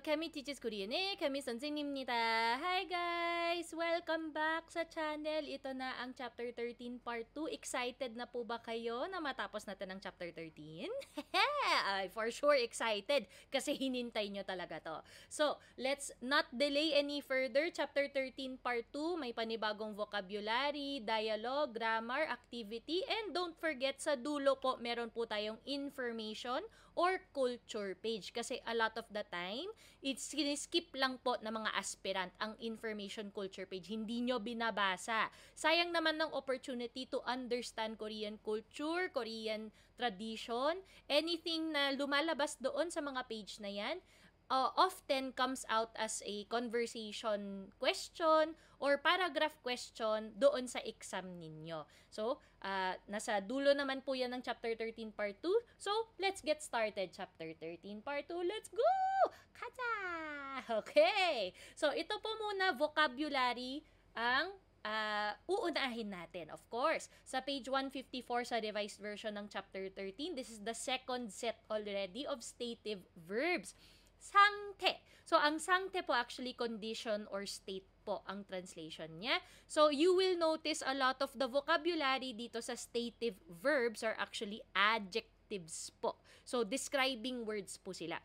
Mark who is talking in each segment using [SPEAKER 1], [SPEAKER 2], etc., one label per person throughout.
[SPEAKER 1] Kami Teaches Korean Kami 선생님입니다. Hi guys! Welcome back sa channel. Ito na ang Chapter 13 Part 2. Excited na po ba kayo na matapos natin ang Chapter 13? For sure excited kasi hinintay nyo talaga to. So, let's not delay any further. Chapter 13 Part 2, may panibagong vocabulary, dialogue, grammar, activity, and don't forget sa dulo po, meron po tayong information or culture page. Kasi a lot of the time, it's skip lang po ng mga aspirant ang information culture page. Hindi nyo binabasa. Sayang naman ng opportunity to understand Korean culture, Korean tradition, anything na lumalabas doon sa mga page na yan, often comes out as a conversation question or paragraph question doon sa exam ninyo. So, nasa dulo naman po yan ng Chapter 13 Part 2. So, let's get started. Chapter 13 Part 2. Let's go! Kaza! Okay! So, ito po muna vocabulary ang uunahin natin, of course. Sa page 154 sa revised version ng Chapter 13, this is the second set already of stative verbs. Sangte. So, ang sangte po actually condition or state po ang translation niya. So, you will notice a lot of the vocabulary dito sa stative verbs are actually adjectives po. So, describing words po sila.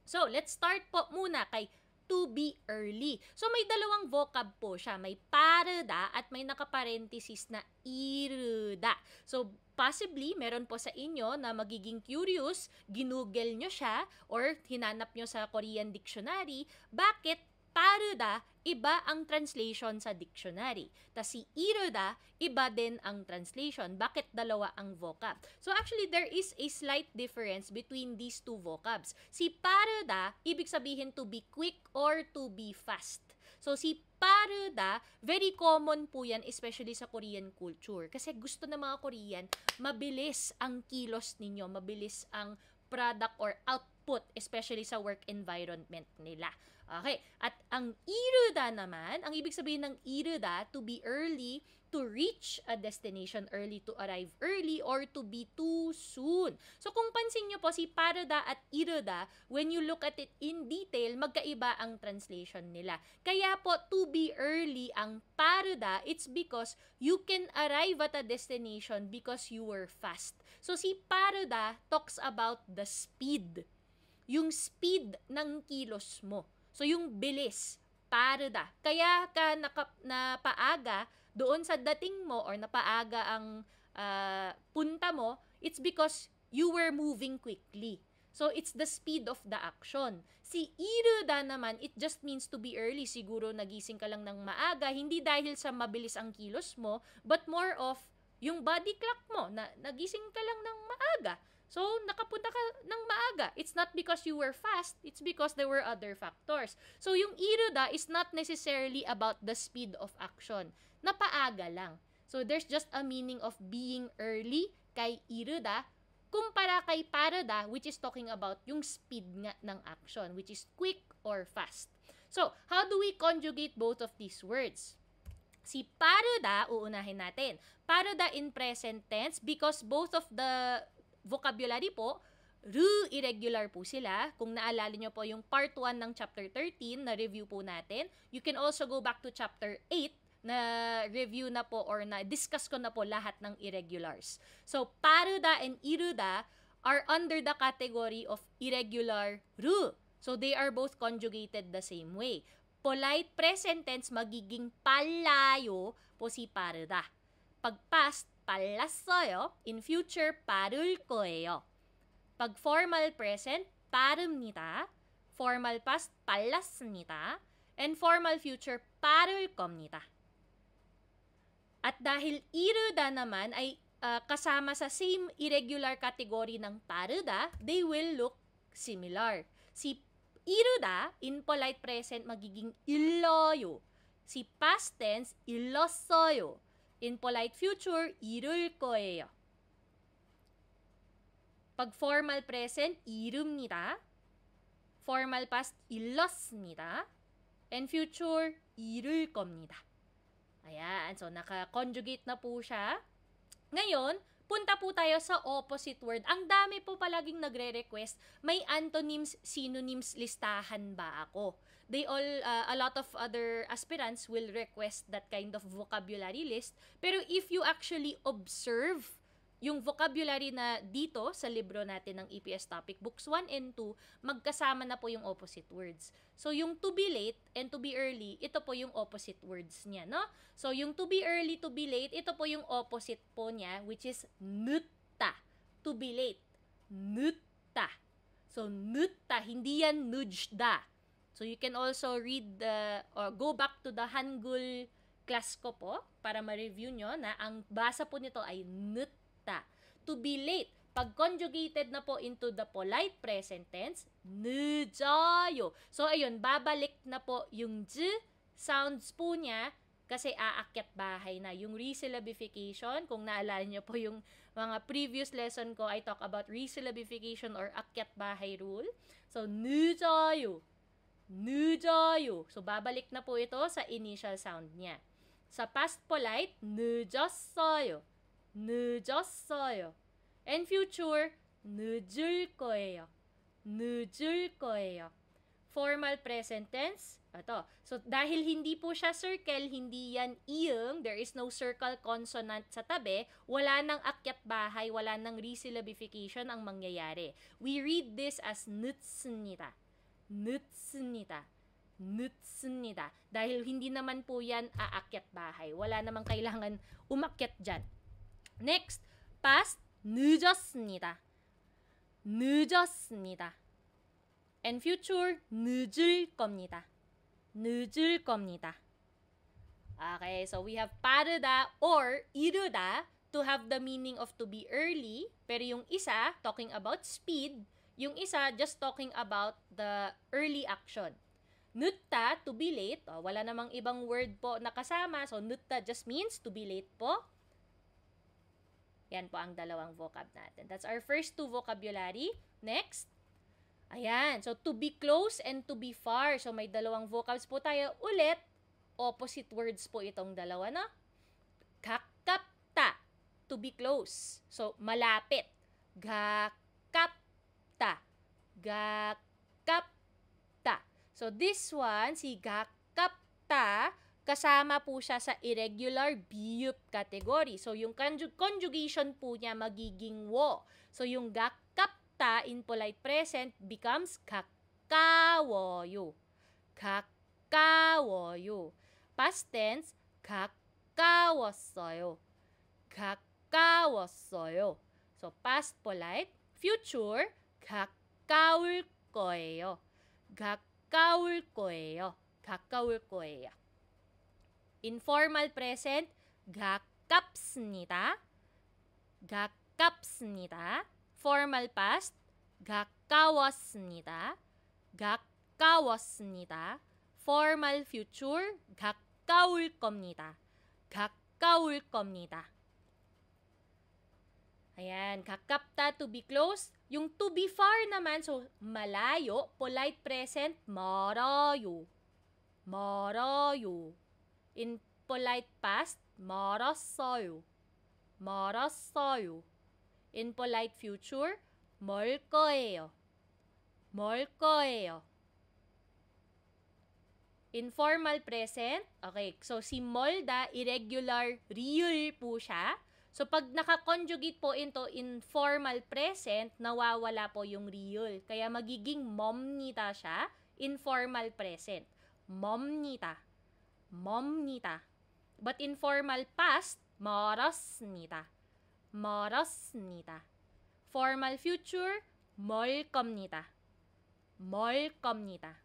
[SPEAKER 1] So, let's start po muna kay to be early. So, may dalawang vocab po siya. May parda at may nakaparenthesis na iruda. So, possibly, meron po sa inyo na magiging curious, ginugel nyo siya or hinanap nyo sa Korean dictionary, bakit paruda, iba ang translation sa dictionary. Tas si iruda, iba din ang translation. Bakit dalawa ang vocab? So actually, there is a slight difference between these two vocabs. Si paruda, ibig sabihin to be quick or to be fast. So si paruda, very common po yan, especially sa Korean culture. Kasi gusto ng mga Korean, mabilis ang kilos ninyo, mabilis ang product or output, especially sa work environment nila. Okay, at ang iruda naman, ang ibig sabihin ng iruda, to be early, to reach a destination early, to arrive early, or to be too soon. So kung pansin nyo po, si paruda at iruda, when you look at it in detail, magkaiba ang translation nila. Kaya po, to be early ang paruda, it's because you can arrive at a destination because you were fast. So si paruda talks about the speed. Yung speed ng kilos mo. So, yung bilis, paruda. Kaya ka napaaga doon sa dating mo or napaaga ang punta mo, it's because you were moving quickly. So, it's the speed of the action. Si iruda naman, it just means to be early. Siguro nagising ka lang ng maaga, hindi dahil sa mabilis ang kilos mo, but more of yung body clock mo, na nagising ka lang ng maaga. So, nakapunta ka ng maaga. It's not because you were fast, it's because there were other factors. So, yung iruda is not necessarily about the speed of action. Napaaga lang. So, there's just a meaning of being early kay iruda kumpara kay paruda, which is talking about yung speed nga ng action, which is quick or fast. So, how do we conjugate both of these words? Si paruda, uunahin natin. Paruda in present tense because both of the vocabulary po, irregular po sila. Kung naalala nyo po yung part 1 ng chapter 13 na review po natin, you can also go back to chapter 8 na review na po or na discuss ko na po lahat ng irregulars. So, paruda and iruda are under the category of irregular ru. So, they are both conjugated the same way. Polite present tense, magiging palayo po si paruda. Pag past, pallas어요. In future, 빠를 거예요. Pag formal present, 빠릅니다. Formal past, 빨랐습니다. And formal future, 빠를 겁니다. At dahil iruda naman ay kasama sa same irregular category ng paruda, they will look similar. Si iruda, in polite present, magiging illoyo. Si past tense, 일렀어요. In polite future, 이룰 거예요. Pag formal present, 이룹니다. Formal past, 일렀습니다. And future, 이룰 겁니다. Ayan. So, naka-conjugate na po siya. Ngayon, punta po tayo sa opposite word. Ang dami po palaging nagre-request, may antonyms, synonyms listahan ba ako? A lot of other aspirants will request that kind of vocabulary list. Pero if you actually observe yung vocabulary na dito sa libro natin ng EPS Topic Books 1 and 2, magkasama na po yung opposite words. So, yung to be late and to be early, ito po yung opposite words niya, no? So, yung to be early, to be late, ito po yung opposite po niya, which is 늦다. To be late. 늦다. So, 늦다. Hindi yan nudgda. So, you can also read or go back to the Hangul class ko po para ma-review nyo na ang basa po nito ay 늦다. To be late. Pag conjugated na po into the polite present tense, 늦어요. So, ayun, babalik na po yung j sounds po niya kasi aakyat bahay na. Yung resyllabification, kung naalala nyo po yung mga previous lesson ko, I talk about resyllabification or akyat bahay rule. So, 늦어요. 늦어요. So, babalik na po ito sa initial sound niya. Sa past polite, 늦었어요. 늦었어요. And future, 늦을 거예요. 늦을 거예요. Formal present tense, ito. So, dahil hindi po siya circle, hindi yan iyong, there is no circle consonant sa tabi, wala nang akyat bahay, wala nang resyllabification ang mangyayari. We read this as 늦습니다. 늦습니다. 늦습니다. Dahil hindi naman po yan aakyat bahay. Wala namang kailangan umakyat dyan. Next, past, 늦었습니다. 늦었습니다. And future, 늦을 겁니다. 늦을 겁니다. Okay, so we have 빠르다 or 이르다 to have the meaning of to be early. Pero yung isa, talking about speed. Yung isa, just talking about the early action. 늦다, to be late. Oh, wala namang ibang word po nakasama. So, 늦다 just means to be late po. Yan po ang dalawang vocab natin. That's our first two vocabulary. Next. Ayan. So, to be close and to be far. So, may dalawang vocabs po tayo. Ulit, opposite words po itong dalawa, no? 가깝다. To be close. So, malapit. 가깝다. 가깝다. So, this one, si 가깝다, kasama po siya sa irregular 비읍 category. So, yung conjugation po niya magiging wo. So, yung 가깝다 in polite present becomes 가까워요. 가까워요. Past tense, 가까웠어요. 가까웠어요. So, past polite. Future, 가까울 거예요. 가까울 거예요. 가까울 거예요. Informal present, 가깝습니다. 가깝습니다. Formal past, 가까웠습니다. 가까웠습니다. Formal future, 가까울 겁니다. 가까울 겁니다. Ayan, 가깝다 to be close. Yung to be far naman, so malayo, polite present, 멀어요. 멀어요. In polite past, 멀었어요. 멀었어요. In polite future, 멀 거예요. 멀 거예요. Informal present, okay, so si molda, irregular, real po siya. So pag naka-conjugate po into informal present, nawawala po yung real. Kaya magiging momnita siya, informal present. Momnita. Momnita. But informal past, 멀었습니다. 멀었습니다. Formal future, 멀 겁니다. 멀 겁니다.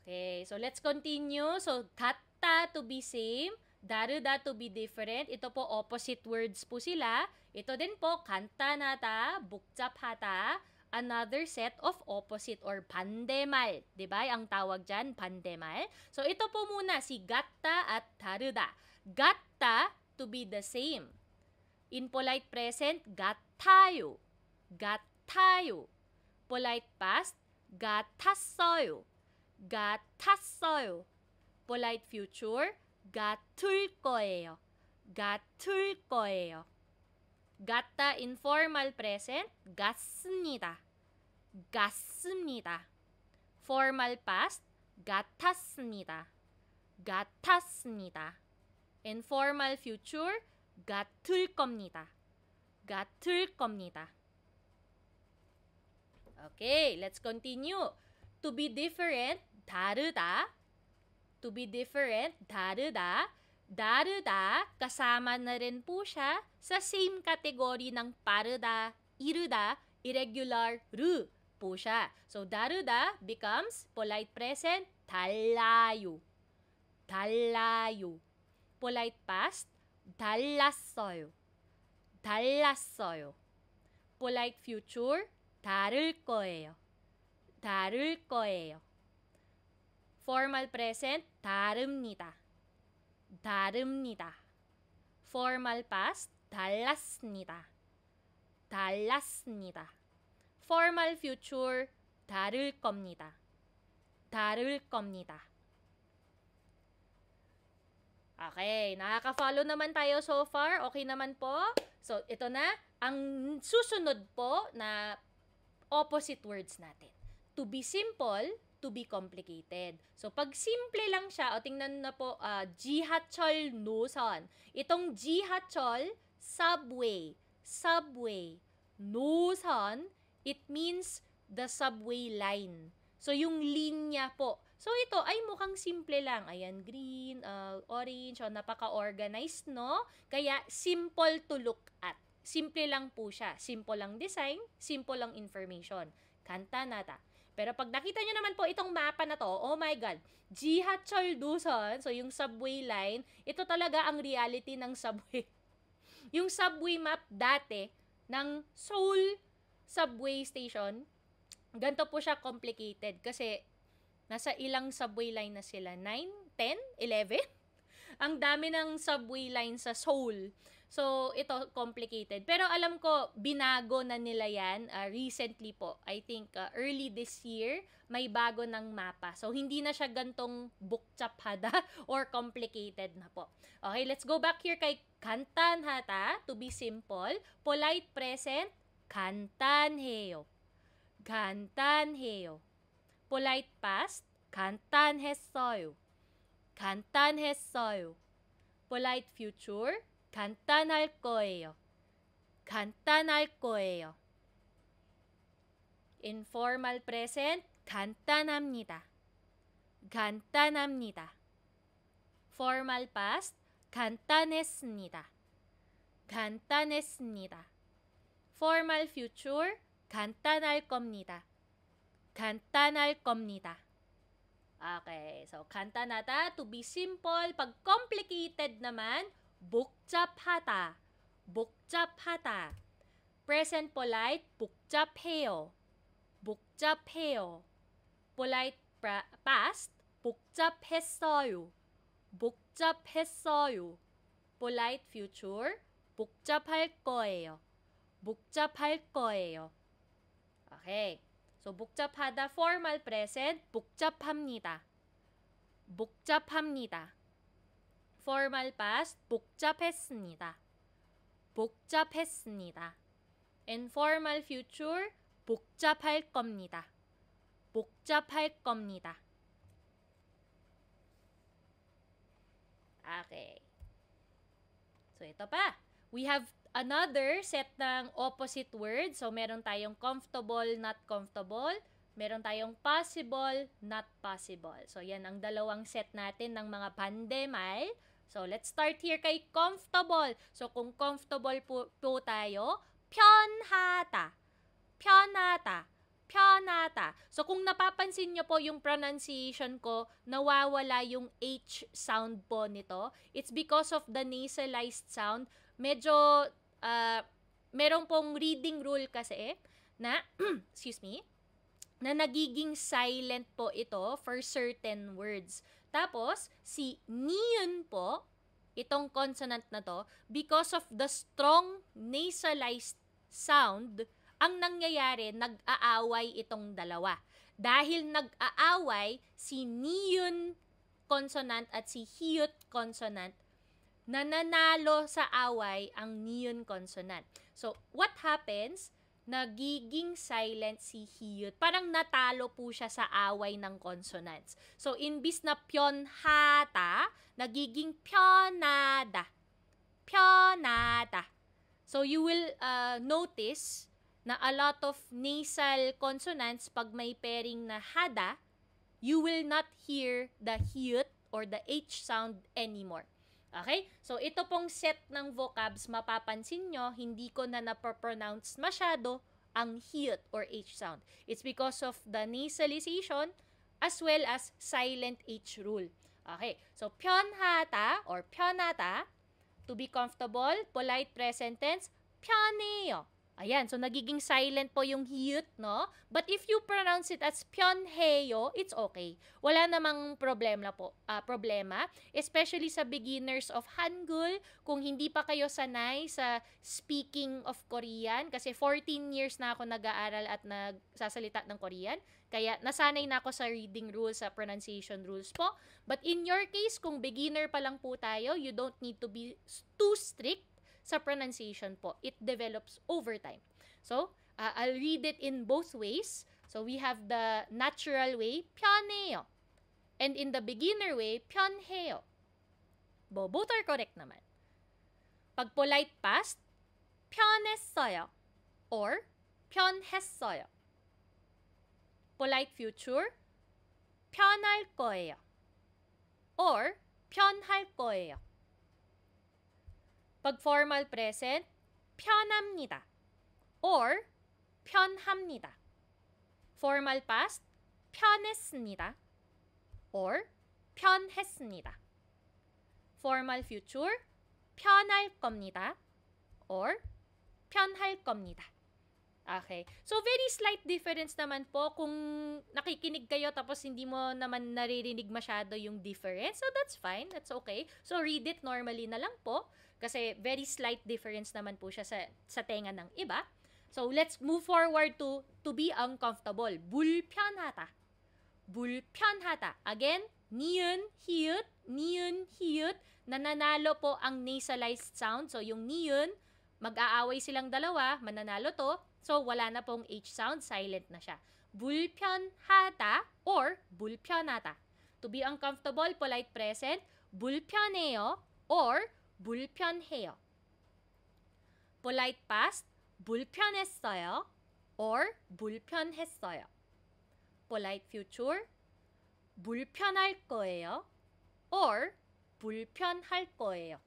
[SPEAKER 1] Okay, so let's continue. So, 같다 to be same, 다르다 to be different. Ito po opposite words po sila. Ito din po, 간단하다, 복잡하다, another set of opposite or 반대말. Diba? Ang tawag dyan, 반대말. So, ito po muna, si 같다 at 다르다. 같다, to be the same. In polite present, 같아요. 같아요. Polite past, 같았어요. 같았어요. Polite future, 같을 거예요. 같을 거예요. 같다 informal present, 같습니다. 같습니다. Formal past, 같았습니다. 같았습니다. Informal future, 같을 겁니다. 같을 겁니다. Okay, let's continue. To be different, 다르다. To be different, daruda. Daruda, kasama na rin po siya sa same category ng paruda, iruda, irregular, ru po siya. So, daruda becomes polite present, 달라요. 달라요. Polite past, 달랐어요. 달랐어요. Polite future, 다를 거예요. 다를 거예요. Formal present, 다릅니다. 다릅니다. Formal past, 달랐습니다. 달랐습니다. Formal future, 다를 겁니다. 다를 겁니다. Okay, nakaka-follow naman tayo so far. Okay naman po. So, ito na. Ang susunod po na opposite words natin. To be simple, to be complicated. So, pag simple lang siya, o tingnan na po, 지하철 노선. Itong 지하철, subway. Subway. 노선, it means the subway line. So, yung linya po. So, ito ay mukhang simple lang. Ayan, green, orange, napaka-organized, no? Kaya, simple to look at. Simple lang po siya. Simple lang design, simple lang information. 간단하다. Pero pag nakita nyo naman po itong mapa na to, oh my God, 지하철 노선, so yung subway line, ito talaga ang reality ng subway. Yung subway map dati ng Seoul subway station, ganito po siya complicated kasi nasa ilang subway line na sila? 9, 10, 11? Ang dami ng subway line sa Seoul. So, ito, complicated. Pero alam ko, binago na nila yan recently po. I think early this year, may bago ng mapa. So, hindi na siya gantong bukchaphada or complicated na po. Okay, let's go back here kay 간단하다, to be simple. Polite present, 간단해요. 간단해요. Polite past, 간단했어요. 간단했어요. Polite future, 간단할 거예요. 간단할 거예요. Informal present, 간단합니다. 간단합니다. Formal past, 간단했습니다. 간단했습니다. Formal future, 간단할 겁니다. 간단할 겁니다. Okay, so 간단하다, to be simple. Pag complicated naman, 복잡하다. 복잡하다. Present polite, 복잡해요. 복잡해요. Polite past, 복잡했어요. 복잡했어요. Polite future, 복잡할 거예요. 복잡할 거예요. Okay. So, 복잡하다, formal present, 복잡합니다. 복잡합니다. Formal past, 복잡했습니다. 복잡했습니다. Informal future, 복잡할 겁니다. 복잡할 겁니다. Okay. So, ito pa. We have another set ng opposite words. So, meron tayong comfortable, not comfortable. Meron tayong possible, not possible. So, yan ang dalawang set natin ng mga 반대말. So, let's start here kay comfortable. So, kung comfortable po tayo, 편하다. 편하다. 편하다. So, kung napapansin nyo po yung pronunciation ko, nawawala yung H sound po nito. It's because of the nasalized sound. Medyo, meron pong reading rule kasi na, excuse me, na nagiging silent po ito for certain words. Tapos, si niyon po, itong consonant na to, because of the strong nasalized sound, ang nangyayari, nag-aaway itong dalawa. Dahil nag-aaway, si niyon consonant at si hiyut consonant, nananalo sa away ang niyun consonant. So, what happens? Nagiging silent si hiyut. Parang natalo po siya sa away ng consonants. So, imbis na pyonhata, nagiging pyonada. Pyonada. So, you will notice na a lot of nasal consonants, pag may pairing na hada, you will not hear the hiyut or the H sound anymore. Okay? So, ito pong set ng vocabs, mapapansin nyo, hindi ko na napropronounce masyado ang hiyut or H sound. It's because of the nasalization as well as silent H rule. Okay? So, pyonhata or pyonata, to be comfortable, polite present tense, pyoneyo. Ayan, so nagiging silent po yung hiyut, no? But if you pronounce it as pyonheyo, it's okay. Wala namang problema especially sa beginners of Hangul, kung hindi pa kayo sanay sa speaking of Korean, kasi 14 years na ako nag-aaral at nagsasalita ng Korean, kaya nasanay na ako sa reading rules, sa pronunciation rules po. But in your case, kung beginner pa lang po tayo, you don't need to be too strict sa pronunciation po. It develops over time. So, I'll read it in both ways. So, we have the natural way, pyoneyo. And in the beginner way, pyonheyo. Both are correct naman. Pag polite past, pyones어요 or pyon했어요. Polite future, 편할 거예요 or 편할 거예요. Pag formal present, 편합니다 or 편합니다. Formal past, 편했습니다 or 편했습니다. Formal future, 편할 겁니다 or 편할 겁니다. Okay. So, very slight difference naman po kung nakikinig kayo tapos hindi mo naman naririnig masyado yung difference. So, that's fine. That's okay. So, read it normally na lang po kasi very slight difference naman po siya sa tenga ng iba. So, let's move forward to be uncomfortable. 불편하다. 불편하다. Again, niun, hiyut, nananalo po ang nasalized sound. So, yung niun, mag-aaway silang dalawa, mananalo to. So, wala na pong H sound, silent na siya. 불편하다 or 불편하다. To be uncomfortable, polite present, 불편해요 or 불편해요. Polite past, 불편했어요 or 불편했어요. Polite future, 불편할 거예요 or 불편할 거예요.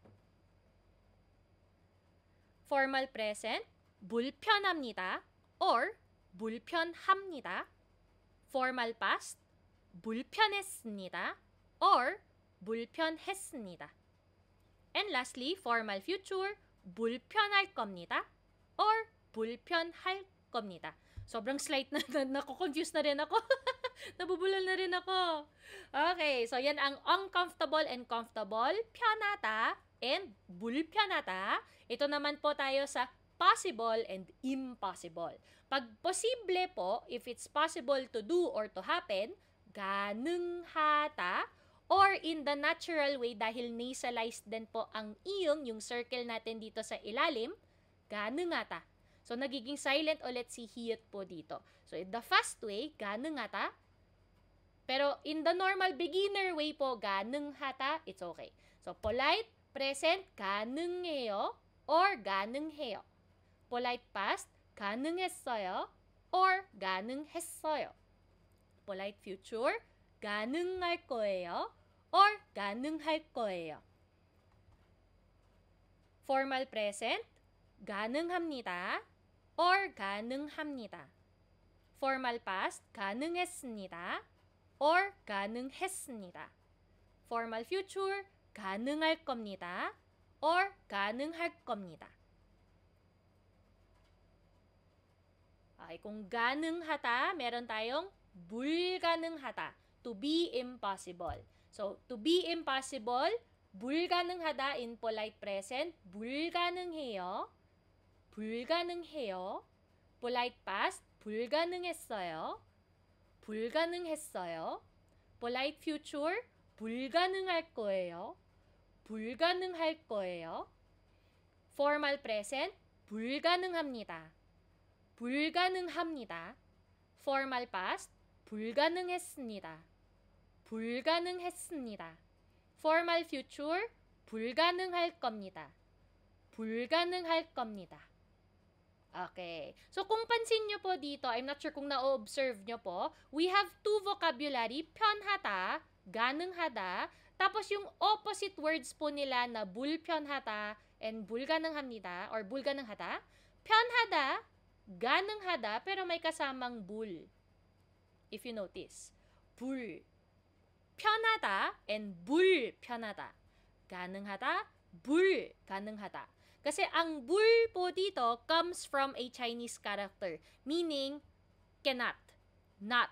[SPEAKER 1] Formal present, 불편합니다 or 불편합니다. Formal past, 불편했습니다 or 불편했습니다. And lastly, formal future, 불편할 겁니다 or 불편할 겁니다. Sobrang slight na, nako-confuse na rin ako. Nabubulol na rin ako. Okay, so yan ang uncomfortable and comfortable, 편하다 and 불편하다. Ito naman po tayo sa possible and impossible. Pag posible po, if it's possible to do or to happen, 가능하다, or in the natural way, dahil nasalized din po ang iyong, yung circle natin dito sa ilalim, 가능하다. So, nagiging silent ulit si hiyut po dito. So, in the fast way, 가능하다. Pero in the normal beginner way po, 가능하다, it's okay. So, polite, present, 가능해요 or 가능해요. Polite past, 가능했어요 or 가능했어요. Polite future, 가능할 거예요 or 가능할 거예요. Formal present, 가능합니다 or 가능합니다. Formal past, 가능했습니다 or 가능했습니다. Formal future, 가능할 겁니다 or 가능할 겁니다. Okay, kung 가능하다, meron tayong 불가능하다, to be impossible. So, to be impossible, 불가능하다 in polite present, 불가능해요, 불가능해요. Polite past, 불가능했어요, 불가능했어요. Polite future, 불가능할 거예요. 불가능할 거예요. Formal present, 불가능합니다. 불가능합니다. Formal past, 불가능했습니다. 불가능했습니다. Formal future, 불가능할 겁니다. 불가능할 겁니다. Okay. So, kung pansin nyo po dito, I'm not sure kung na-observe nyo po, we have two vocabulary, 편하다, 가능하다, tapos yung opposite words po nila na 불편하다 and 불가능합니다 or 불가능하다. 편하다, 가능하다, pero may kasamang 불. If you notice. 불. 편하다 and 불편하다. 가능하다, 불가능하다. Kasi ang bul po dito comes from a Chinese character, meaning cannot, not,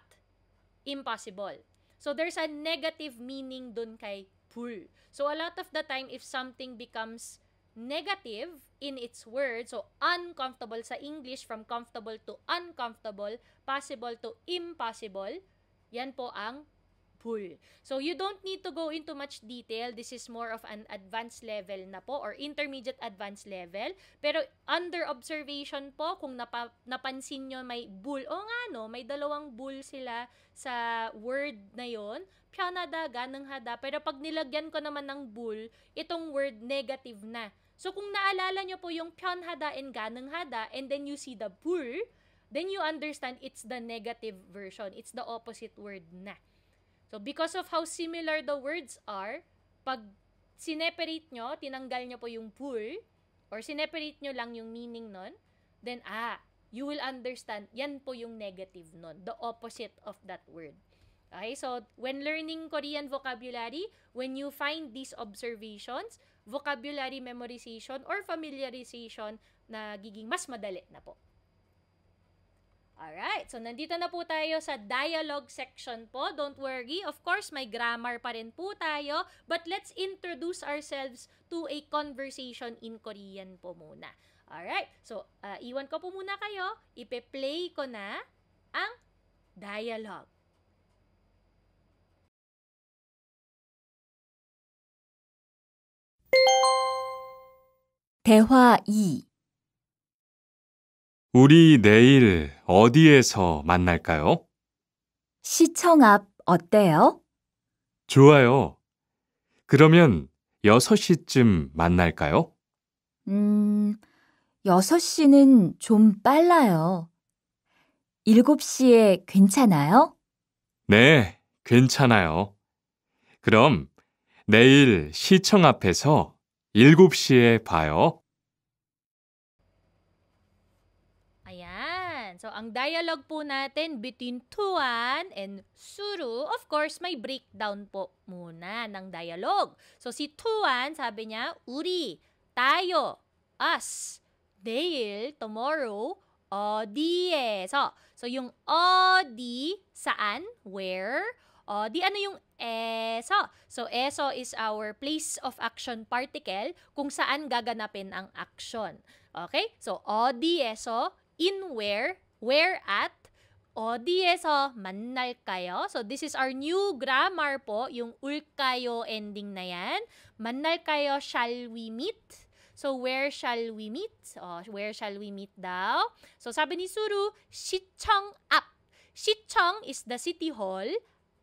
[SPEAKER 1] impossible. So there's a negative meaning dun kay bul. So a lot of the time, if something becomes negative in its word, so uncomfortable sa English, from comfortable to uncomfortable, possible to impossible, yan po ang bul. So, you don't need to go into much detail. This is more of an advanced level na po or intermediate advanced level. Pero under observation po, kung napansin nyo may bul, o nga no, may dalawang bul sila sa word na yon, 편하다, 가능하다. Pero pag nilagyan ko naman ng bul, itong word negative na. So, kung naalala nyo po yung 편하다 and 가능하다, and then you see the bul, then you understand it's the negative version. It's the opposite word na. So, because of how similar the words are, pag sineperate nyo, tinanggal nyo po yung bul, or sineperate nyo lang yung meaning nun, then, you will understand, yan po yung negative nun, the opposite of that word. Okay, so, when learning Korean vocabulary, when you find these observations, vocabulary memorization or familiarization, nagiging mas madali na po. Alright, so nandito na po tayo sa dialogue section po. Don't worry, of course, may grammar pa rin po tayo. But let's introduce ourselves to a conversation in Korean po muna. Alright, so iwan ko po muna kayo. Ipe-play ko na ang dialogue.
[SPEAKER 2] 대화 2.
[SPEAKER 3] 우리 내일 어디에서 만날까요?
[SPEAKER 2] 시청 앞 어때요?
[SPEAKER 3] 좋아요. 그러면 6시쯤 만날까요?
[SPEAKER 2] 6시는 좀 빨라요. 7시에 괜찮아요?
[SPEAKER 3] 네, 괜찮아요. 그럼 내일 시청 앞에서 7시에 봐요.
[SPEAKER 1] Ayan. So, ang dialogue po natin between Tuan and Suru, of course, may breakdown po muna ng dialogue. So, si Tuan, sabi niya, 우리, tayo, us, 내일, tomorrow, 어디에서. So, yung 어디, saan, where, 어디, ano yung eso? So, eso is our place of action particle kung saan gaganapin ang action. Okay? So, 어디에서, in where at, 어디에서 만날까요? So, this is our new grammar po, yung ulkayo ending na yan. 만날까요, shall we meet? So, where shall we meet? Where shall we meet daw? So, sabi ni Suru, 시청 앞. 시청 is the city hall,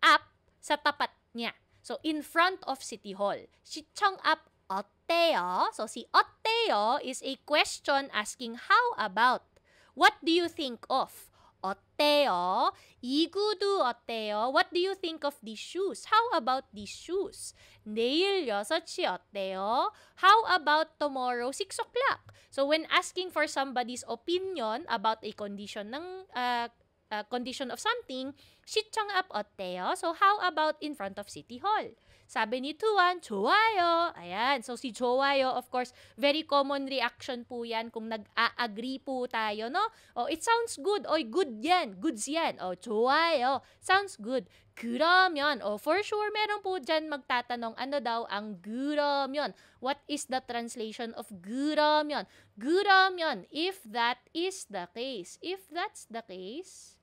[SPEAKER 1] 앞 sa tapat niya. So, in front of city hall. 시청 앞 어때요? So, si 어때요 is a question asking how about. What do you think of? 어때요? 이 구두 어때요? What do you think of these shoes? How about these shoes? 내일 6시 어때요? How about tomorrow 6 o'clock? So when asking for somebody's opinion about a condition ng condition of something, 시청 앞 어때요? So how about in front of City Hall? Sabi ni Tuan, 좋아요. Ayan. So, si 좋아요, of course, very common reaction po yan kung nag-a-agree po tayo, no? Oh, it sounds good. Oy, good yan. Goods yan. Oh, 좋아요. Sounds good. 그러면, for sure, meron po dyan magtatanong, ano daw ang 그러면? What is the translation of 그러면? 그러면, if that is the case. If that's the case,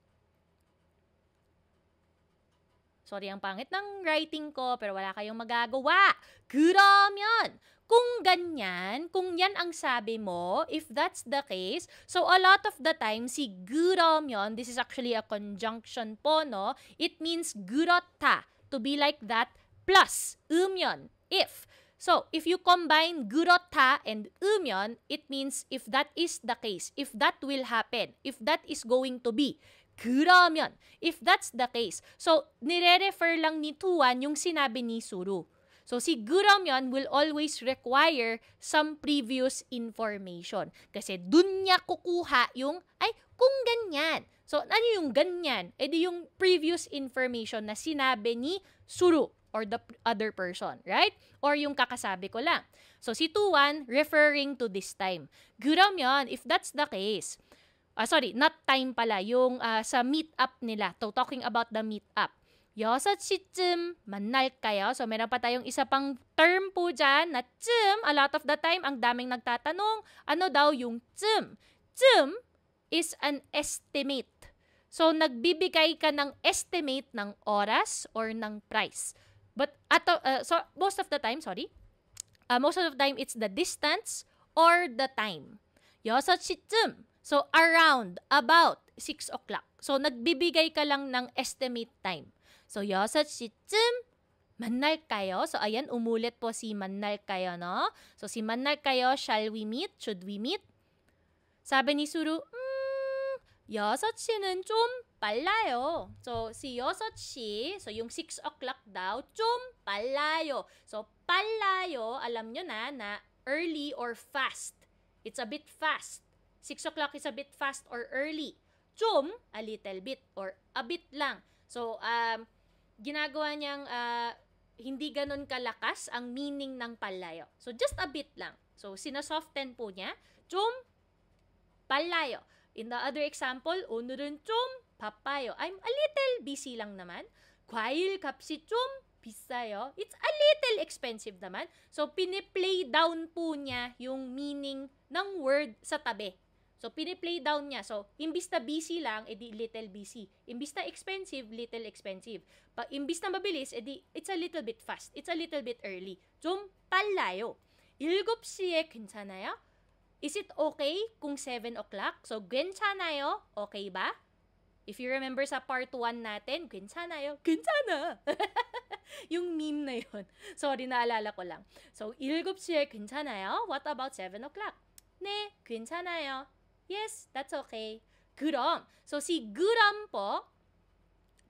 [SPEAKER 1] Sorry ang pangit ng writing ko, pero wala kayong magagawa. 그러면, kung ganyan, kung yan ang sabi mo, if that's the case, so a lot of the time, si 그러면, this is actually a conjunction po, no? It means 그렇다, to be like that, plus, 으면, if. So, if you combine 그렇다 and 으면, it means if that is the case, if that will happen, if that is going to be. 그러면, if that's the case. So, nire-refer lang ni Tuan yung sinabi ni Suru. So, si 그러면 will always require some previous information. Kasi dun niya kukuha yung, ay, kung ganyan. So, ano yung ganyan? E di yung previous information na sinabi ni Suru or the other person, right? Or yung kakasabi ko lang. So, si Tuan referring to this time. 그러면, if that's the case, not time pala, yung sa meet-up nila. So, talking about the meet-up. 6시쯤 만날까요? So, meron pa tayong isa pang term po dyan na 쯤. A lot of the time, ang daming nagtatanong, ano daw yung 쯤? 쯤 is an estimate. So, nagbibigay ka ng estimate ng oras or ng price. But, most of the time, it's the distance or the time. 6시쯤. So, around, about 6 o'clock. So, nagbibigay ka lang ng estimate time. So, 6시쯤 만날까요? So, ayan, umulit po si 만날까요, no? So, si 만날까요, shall we meet? Should we meet? Sabi ni Suru, 6시는 좀 빨라요. So, si 6시, so yung 6 o'clock daw, 좀 빨라요. So, 빨라요, alam nyo na early or fast. It's a bit fast. 6 o'clock is a bit fast or early. 좀, a little bit or a bit lang. So, ginagawa niyang hindi ganun kalakas ang meaning ng palayo. So, just a bit lang. So, sinasoften po niya, 좀 palayo. In the other example, 오늘은 좀 바빠요. I'm a little busy lang naman. 과일 값이 좀 비싸요. It's a little expensive naman. So, piniplay down po niya yung meaning ng word sa tabi. So, piniplay down niya. So, imbis na busy lang, edi little busy. Imbis na expensive, little expensive. Imbis na mabilis, edi it's a little bit fast. It's a little bit early. 좀 빨라요. 7시에 괜찮아요? Is it okay kung 7 o'clock? So, 괜찮아요? Okay ba? If you remember sa part 1 natin, 괜찮아요? 괜찮아! yung meme na yun. Sorry, naalala ko lang. So, 7시에 괜찮아요? What about 7 o'clock? 네, 괜찮아요. Yes, that's okay. 그럼. So, si 그럼 po,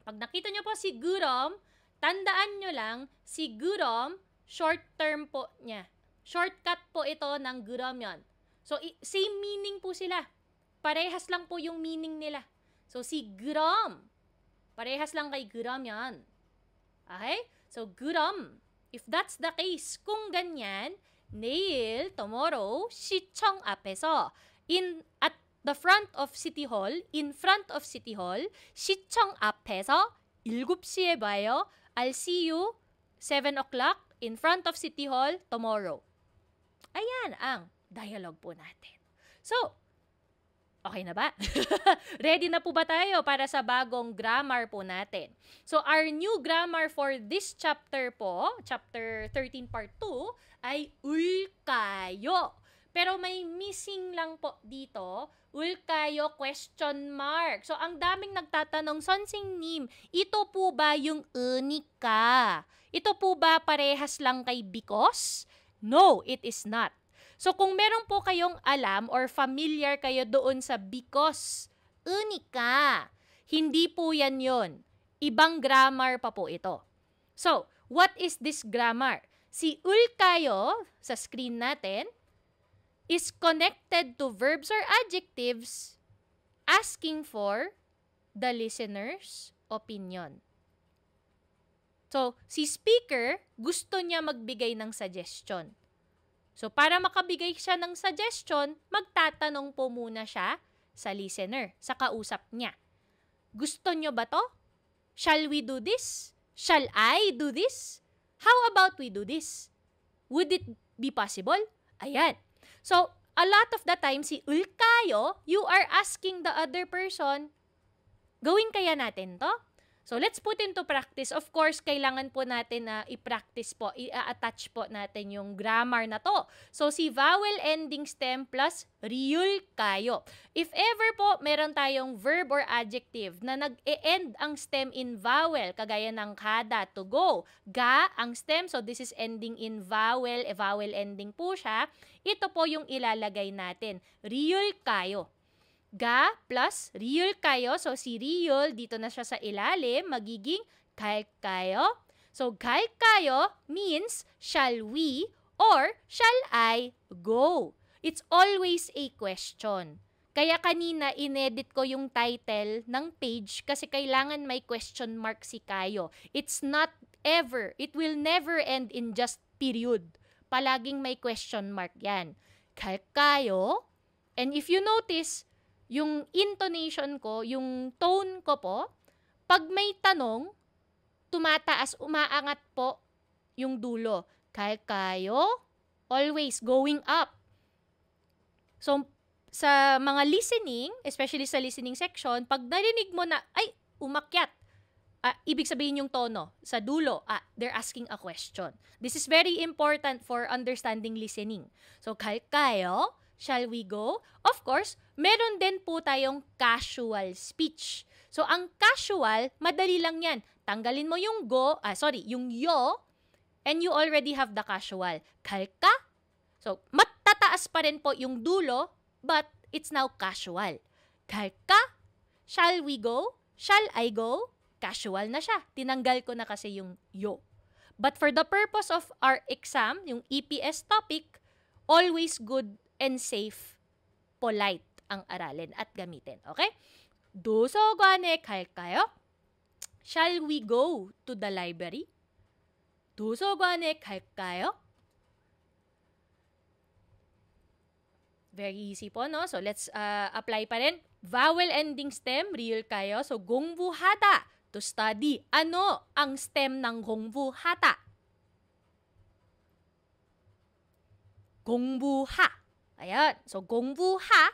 [SPEAKER 1] pag nakita nyo po si 그럼, tandaan nyo lang, si 그럼, short term po niya. Shortcut po ito ng 그러면. So, same meaning po sila. Parehas lang po yung meaning nila. So, si 그럼, parehas lang kay 그러면. Okay? So, 그럼, if that's the case, kung ganyan, 내일, tomorrow, 시청 앞에서, at the front of City Hall, in front of City Hall, 시청 앞에서 7시에 봐요. I'll see you 7 o'clock in front of City Hall tomorrow. Ayan ang dialogue po natin. So, okay na ba? Ready na po ba tayo para sa bagong grammar po natin? So, our new grammar for this chapter po, chapter 13 part 2, ay ulkayo. Pero may missing lang po dito, ulkayo question mark. So, ang daming nagtatanong, 선생님, ito po ba yung unika? Ito po ba parehas lang kay because? No, it is not. So, kung meron po kayong alam or familiar kayo doon sa because, unika, hindi po yan yun. Ibang grammar pa po ito. So, what is this grammar? Si ulkayo, sa screen natin, is connected to verbs or adjectives asking for the listener's opinion. So, si speaker, gusto niya magbigay ng suggestion. So, para makabigay siya ng suggestion, magtatanong po muna siya sa listener, sa kausap niya. Gusto niyo ba to? Shall we do this? Shall I do this? How about we do this? Would it be possible? Ayan. So, a lot of the time, si ulkayo, you are asking the other person, gawin kaya natin to? So, let's put into practice. Of course, kailangan po natin na i-practice po, i-attach po natin yung grammar na to. So, si vowel ending stem plus real kayo. If ever po, meron tayong verb or adjective na nag-e-end ang stem in vowel, kagaya ng kada, to go. Ga, ang stem, so this is ending in vowel, vowel ending po siya. Ito po yung ilalagay natin. Real kayo. Ga plus real kayo. So, si real, dito na siya sa ilalim, magiging 갈 kayo. So, 갈 kayo means, shall we or shall I go? It's always a question. Kaya kanina, inedit ko yung title ng page kasi kailangan may question mark si kayo. It's not ever, it will never end in just period. Palaging may question mark yan. 갈 kayo. And if you notice, yung intonation ko, yung tone ko po, pag may tanong, tumataas, umaangat po yung dulo. 갈 kayo, always going up. So, sa mga listening, especially sa listening section, pag narinig mo na, ay, umakyat, ibig sabihin yung tono sa dulo, they're asking a question. This is very important for understanding listening. So, 갈 kayo, shall we go? Of course, meron din po tayong casual speech. So, ang casual, madali lang yan. Tanggalin mo yung yung yo, and you already have the casual. 갈 ka? So, matataas pa rin po yung dulo, but it's now casual. 갈 ka? Shall we go? Shall I go? Casual na siya. Tinanggal ko na kasi yung yo. But for the purpose of our exam, yung EPS topic, always good and safe, polite ang aralin at gamitin. Okay? 도서관에 갈까요? Shall we go to the library? 도서관에 갈까요? Very easy po, no? So, let's apply pa rin. Vowel ending stem, real kayo. So, 공부하다, to study. Ano ang stem ng 공부하다? 공부하. Ayan. So, 공부하,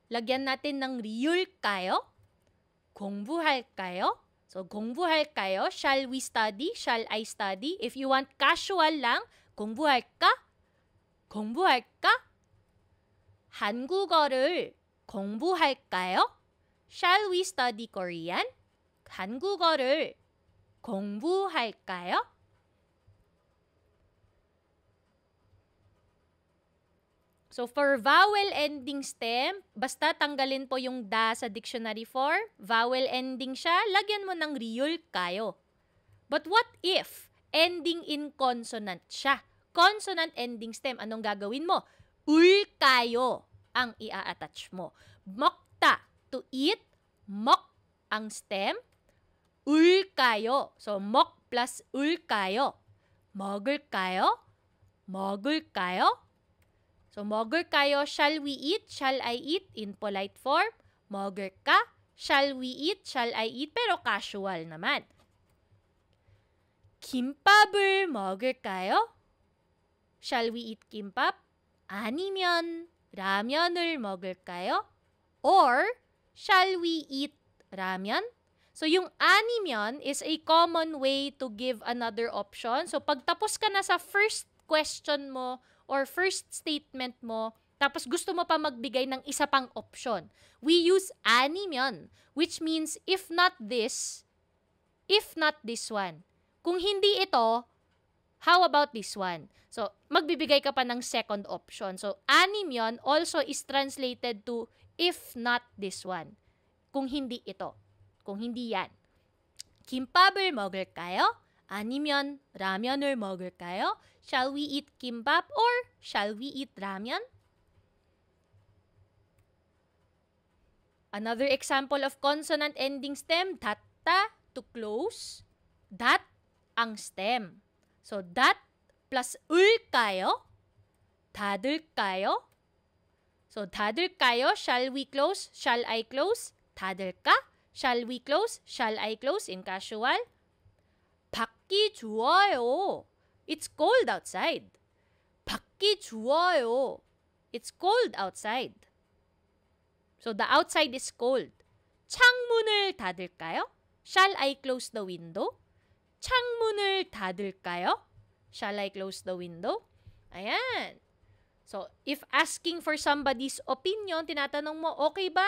[SPEAKER 1] lagyan natin ng real kayo. 공부할까요? So, 공부할까요? Shall we study? Shall I study? If you want casual lang, 공부할까? 공부할까? 한국어를 공부할까요? Shall we study Korean? 한국어를 공부할까요? So, for vowel ending stem, basta tanggalin po yung da sa dictionary form, vowel ending siya, lagyan mo ng real kayo. But what if ending in consonant siya? Consonant ending stem, anong gagawin mo? ul kayo ang ia-attach mo. 먹다, to eat, 먹 ang stem, ul kayo. So, 먹 plus ul kayo. 먹을까요? 먹을까요? So, 먹을까요? Shall we eat? Shall I eat? In polite form. 먹을까? Shall we eat? Shall I eat? Pero casual naman. 김밥을 먹을까요? Shall we eat 김밥? 아니면 라면을 먹을까요? Or, shall we eat ramen? So, yung 아니면 is a common way to give another option. So, pag tapos ka na sa first question mo or first statement mo, tapos gusto mo pa magbigay ng isa pang option, we use 아니면, which means if not this one. Kung hindi ito, how about this one? So, magbibigay ka pa ng second option. So, 아니면 also is translated to if not this one. Kung hindi ito. Kung hindi yan. 김밥을 먹을까요? 아니면 라면을 먹을까요? Shall we eat kimbap or shall we eat ramen? Another example of consonant ending stem, datta, to close. Dat ang stem. So, dat plus 을까요? 닫을까요? So, 닫을까요? Shall we close? Shall I close? 닫을까? Shall we close? Shall I close in casual? 밖이 추워요. It's cold outside. 밖이 추워요. It's cold outside. So, the outside is cold. 창문을 닫을까요? Shall I close the window? 창문을 닫을까요? Shall I close the window? Ayan. So, if asking for somebody's opinion, tinatanong mo, okay ba?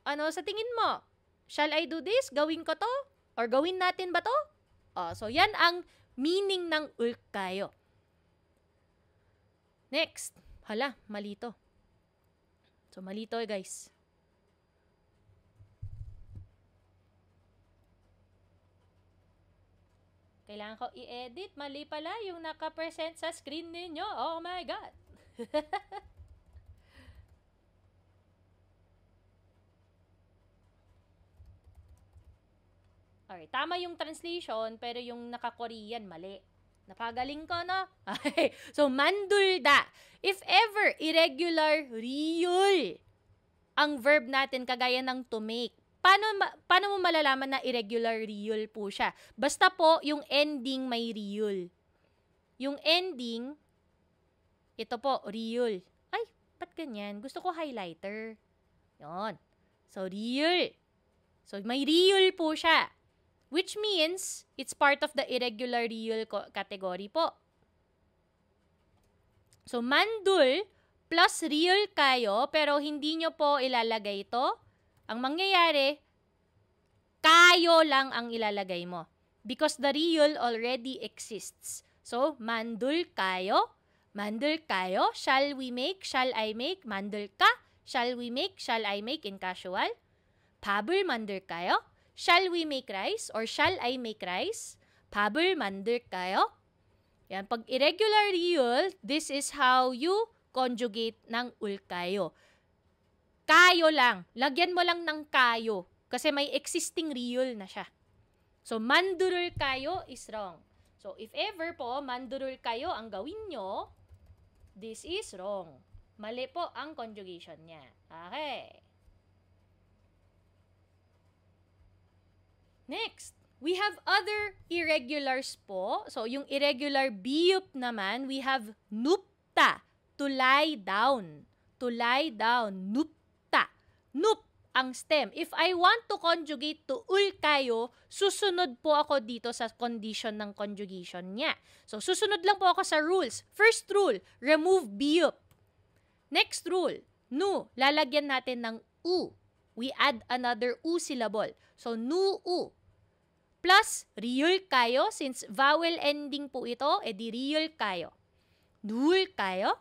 [SPEAKER 1] Ano sa tingin mo? Shall I do this? Gawin ko to? Or gawin natin ba to? So, yan ang meaning ng ulkayo. Next. Hala, mali to. So, mali to guys. Kailangan ko i-edit. Mali pala yung naka-present sa screen ninyo. Oh my God. Alright, tama yung translation, pero yung naka-Korean, mali. Napagaling ko, no? Okay. So, mandulda. If ever, irregular, real ang verb natin, kagaya ng to make. Paano mo malalaman na irregular, real po siya? Basta po, yung ending may real. Yung ending, ito po, real. Ay, ba't ganyan? Gusto ko highlighter. Yon. So, real. So, may real po siya. Which means, it's part of the irregular real category po. So, mandul plus real kayo, pero hindi nyo po ilalagay ito. Ang mangyayari, kayo lang ang ilalagay mo. Because the real already exists. So, mandul kayo. Mandul kayo. Shall we make? Shall I make? Mandul ka. Shall we make? Shall I make in casual? 밥을 만들까요? Shall we make rice? Or shall I make rice? 밥을 만들까요? Yan. Pag irregular real, this is how you conjugate ng ulkayo. Kayo lang. Lagyan mo lang ng kayo. Kasi may existing real na siya. So, mandurul kayo is wrong. So, if ever po, mandurul kayo ang gawin nyo, this is wrong. Mali po ang conjugation niya. Okay. Next, we have other irregulars po. So, yung irregular biyup naman, we have nupta, to lie down. To lie down, nupta. Nup ang stem. If I want to conjugate to ulkayo, susunod po ako dito sa condition ng conjugation niya. So, susunod lang po ako sa rules. First rule, remove biyup. Next rule, nu, lalagyan natin ng u. We add another u syllable. So, nu-u. Plus, real kayo. Since vowel ending po ito, edi real kayo. 누울까요?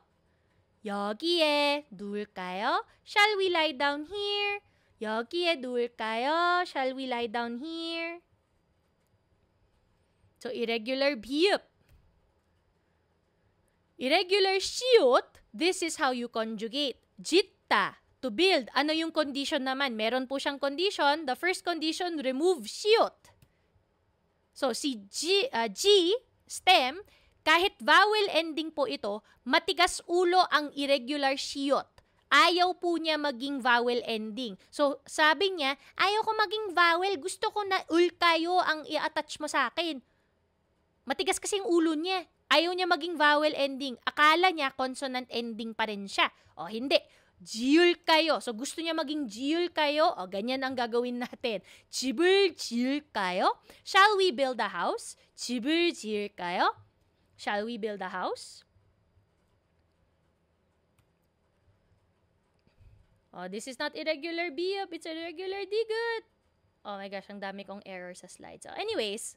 [SPEAKER 1] 여기에 누울까요? Shall we lie down here? 여기에 누울까요? Shall we lie down here? So, irregular biyup. Irregular shiyot, this is how you conjugate. Jitta. To build. Ano yung condition naman? Meron po siyang condition. The first condition, remove shiyot. So, si G, stem, kahit vowel ending po ito, matigas ulo ang irregular shiyot. Ayaw po niya maging vowel ending. So, sabi niya, ayaw ko maging vowel. Gusto ko na ulkayo ang i-attach mo sa akin. Matigas kasi yung ulo niya. Ayaw niya maging vowel ending. Akala niya consonant ending pa rin siya. O, hindi. 지을 kayo. So, gusto niya maging 지을 kayo. O, ganyan ang gagawin natin. 집을 지을까요? Shall we build a house? 집을 지을까요? Shall we build a house? Oh, this is not irregular biyup. It's irregular digut. Oh my gosh, ang dami kong error sa slides. So, anyways,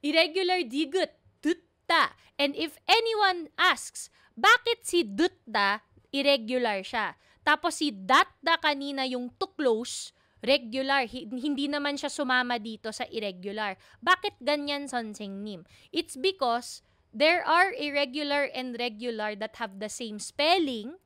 [SPEAKER 1] irregular digut. Dutta. And if anyone asks, bakit si dutta irregular siya? Tapos si datda kanina yung to close, regular. Hindi naman siya sumama dito sa irregular. Bakit ganyan, Sonseng Nim? It's because there are irregular and regular that have the same spelling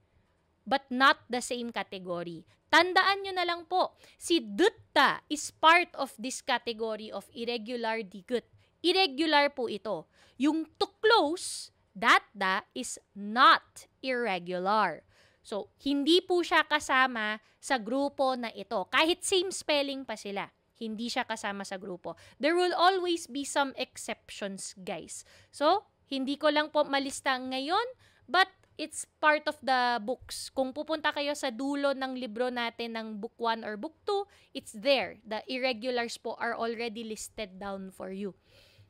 [SPEAKER 1] but not the same category. Tandaan nyo na lang po, si dutta is part of this category of irregular digut. Irregular po ito. Yung to close, datda is not irregular. So, hindi po siya kasama sa grupo na ito. Kahit same spelling pa sila, hindi siya kasama sa grupo. There will always be some exceptions, guys. So, hindi ko lang po malista ngayon, but it's part of the books. Kung pupunta kayo sa dulo ng libro natin ng book 1 or book 2, it's there. The irregulars po are already listed down for you.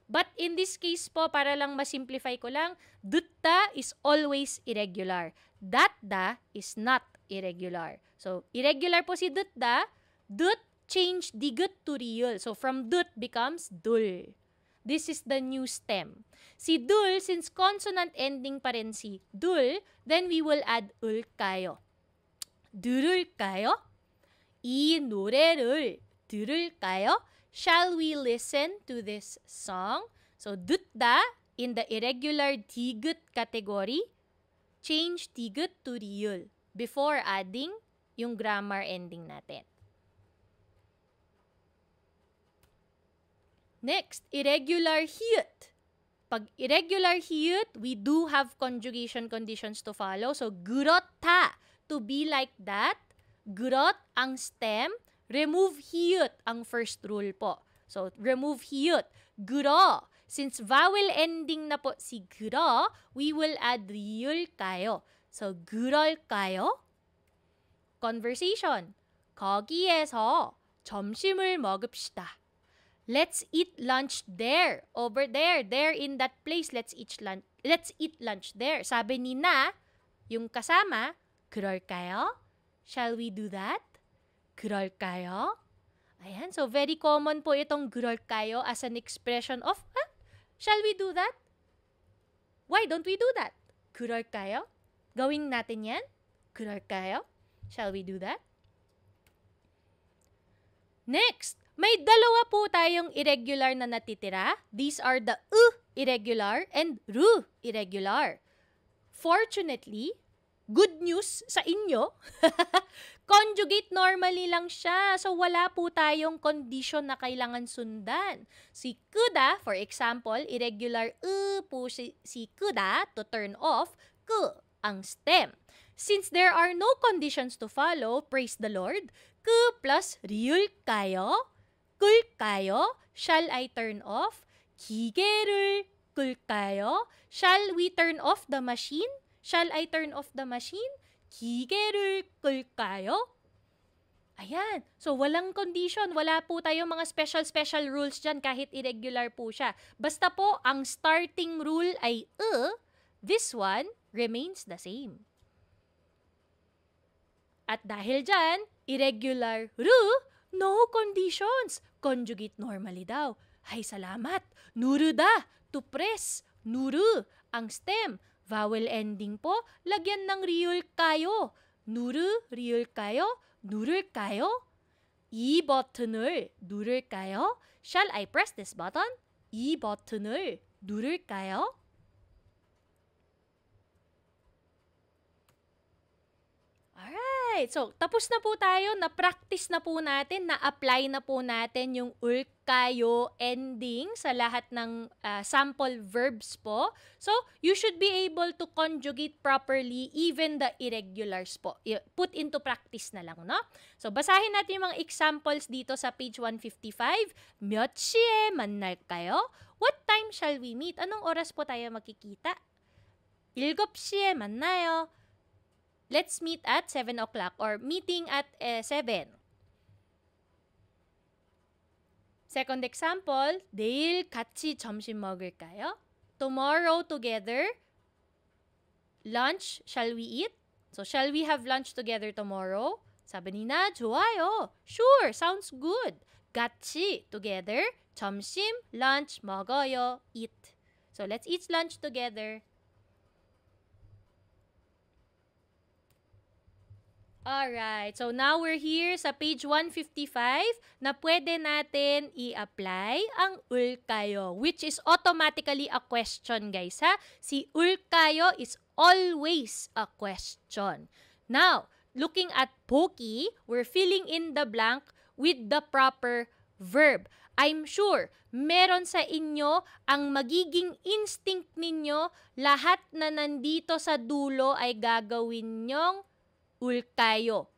[SPEAKER 1] But in this case po, para lang masimplify ko lang, dutta is always irregular. Datta is not irregular. So, irregular po si dutta. Dut change digut to real. So, from dut becomes dul. This is the new stem. Si dul, since consonant ending pa rin si dul, then we will add ul kayo. 들을까요? 이 노래를 들을까요? Shall we listen to this song? So, 듣다 in the irregular digut category, change digut to real before adding yung grammar ending natin. Next, irregular hiyut. Pag irregular hiyut, we do have conjugation conditions to follow. So, 그렇다, to be like that. 그렇 ang stem. Remove hiyut ang first rule po. So, remove hiyut. 그러. Since vowel ending na po si 그러, we will add 리을까요. So, 그럴까요? Conversation. 거기에서 점심을 먹읍시다. Let's eat lunch there. Over there. There in that place. Let's eat lunch there. Sabi ni na, yung kasama, 그럴까요? Shall we do that? 그럴까요? Ayan. So, very common po itong 그럴까요 as an expression of, shall we do that? Why don't we do that? 그럴까요? Gawin natin yan? 그럴까요? Shall we do that? Next, may dalawa po tayong irregular na natitira. These are the irregular and ru irregular. Fortunately, good news sa inyo, conjugate normally lang siya. So, wala po tayong condition na kailangan sundan. Si kuda, for example, irregular po si kuda to turn off, ku ang stem. Since there are no conditions to follow, praise the Lord, ku plus 리을까요? 끌까요? Shall I turn off? 기계를 끌까요? Shall we turn off the machine? Shall I turn off the machine? 기계를 끌까요? Ayan. So, walang condition. Wala po tayong mga special rules dyan kahit irregular po siya. Basta po, ang starting rule ay this one remains the same. At dahil dyan, irregular ru, no conditions. Conjugate normally daw. Ay, salamat. 누르다, to press. 누르, ang stem. Vowel ending po, lagyan ng 리을까요? 누르, 리을까요? 누를까요? 이 버튼을 누를까요? Shall I press this button? 이 버튼을 누를까요? Alright, so tapos na po tayo, na-practice na po natin, na-apply na po natin yung ulkayo ending sa lahat ng sample verbs po. So, you should be able to conjugate properly even the irregulars po. Put into practice na lang, no? So, basahin natin yung mga examples dito sa page 155. 몇 시에 만날까요? What time shall we meet? Anong oras po tayo magkikita? 7시에 만나요. Let's meet at 7 o'clock or meeting at 7. Second example, 내일 같이 점심 먹을까요? Tomorrow together. Lunch, shall we eat? So, shall we have lunch together tomorrow? 사비 ni na, 좋아요. Sure, sounds good. 같이, together. 점심, lunch, 먹어요, eat. So, let's eat lunch together. Alright, so now we're here sa page 155 na pwede natin i-apply ang ulkayo, which is automatically a question, guys, ha? Si ulkayo is always a question. Now, looking at Poki, we're filling in the blank with the proper verb. I'm sure, meron sa inyo ang magiging instinct ninyo, lahat na nandito sa dulo ay gagawin nyong ulkayo.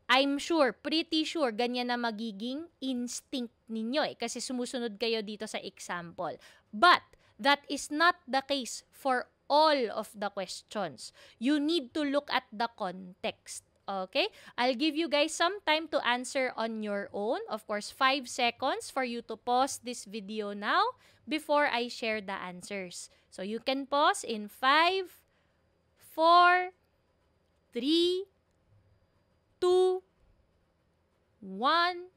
[SPEAKER 1] I'm sure, pretty sure, ganyan na magiging instinct ninyo kasi sumusunod kayo dito sa example. But, that is not the case for all of the questions. You need to look at the context. Okay? I'll give you guys some time to answer on your own. Of course, 5 seconds for you to pause this video now before I share the answers. So you can pause in 5, 4, 3, 2, 1.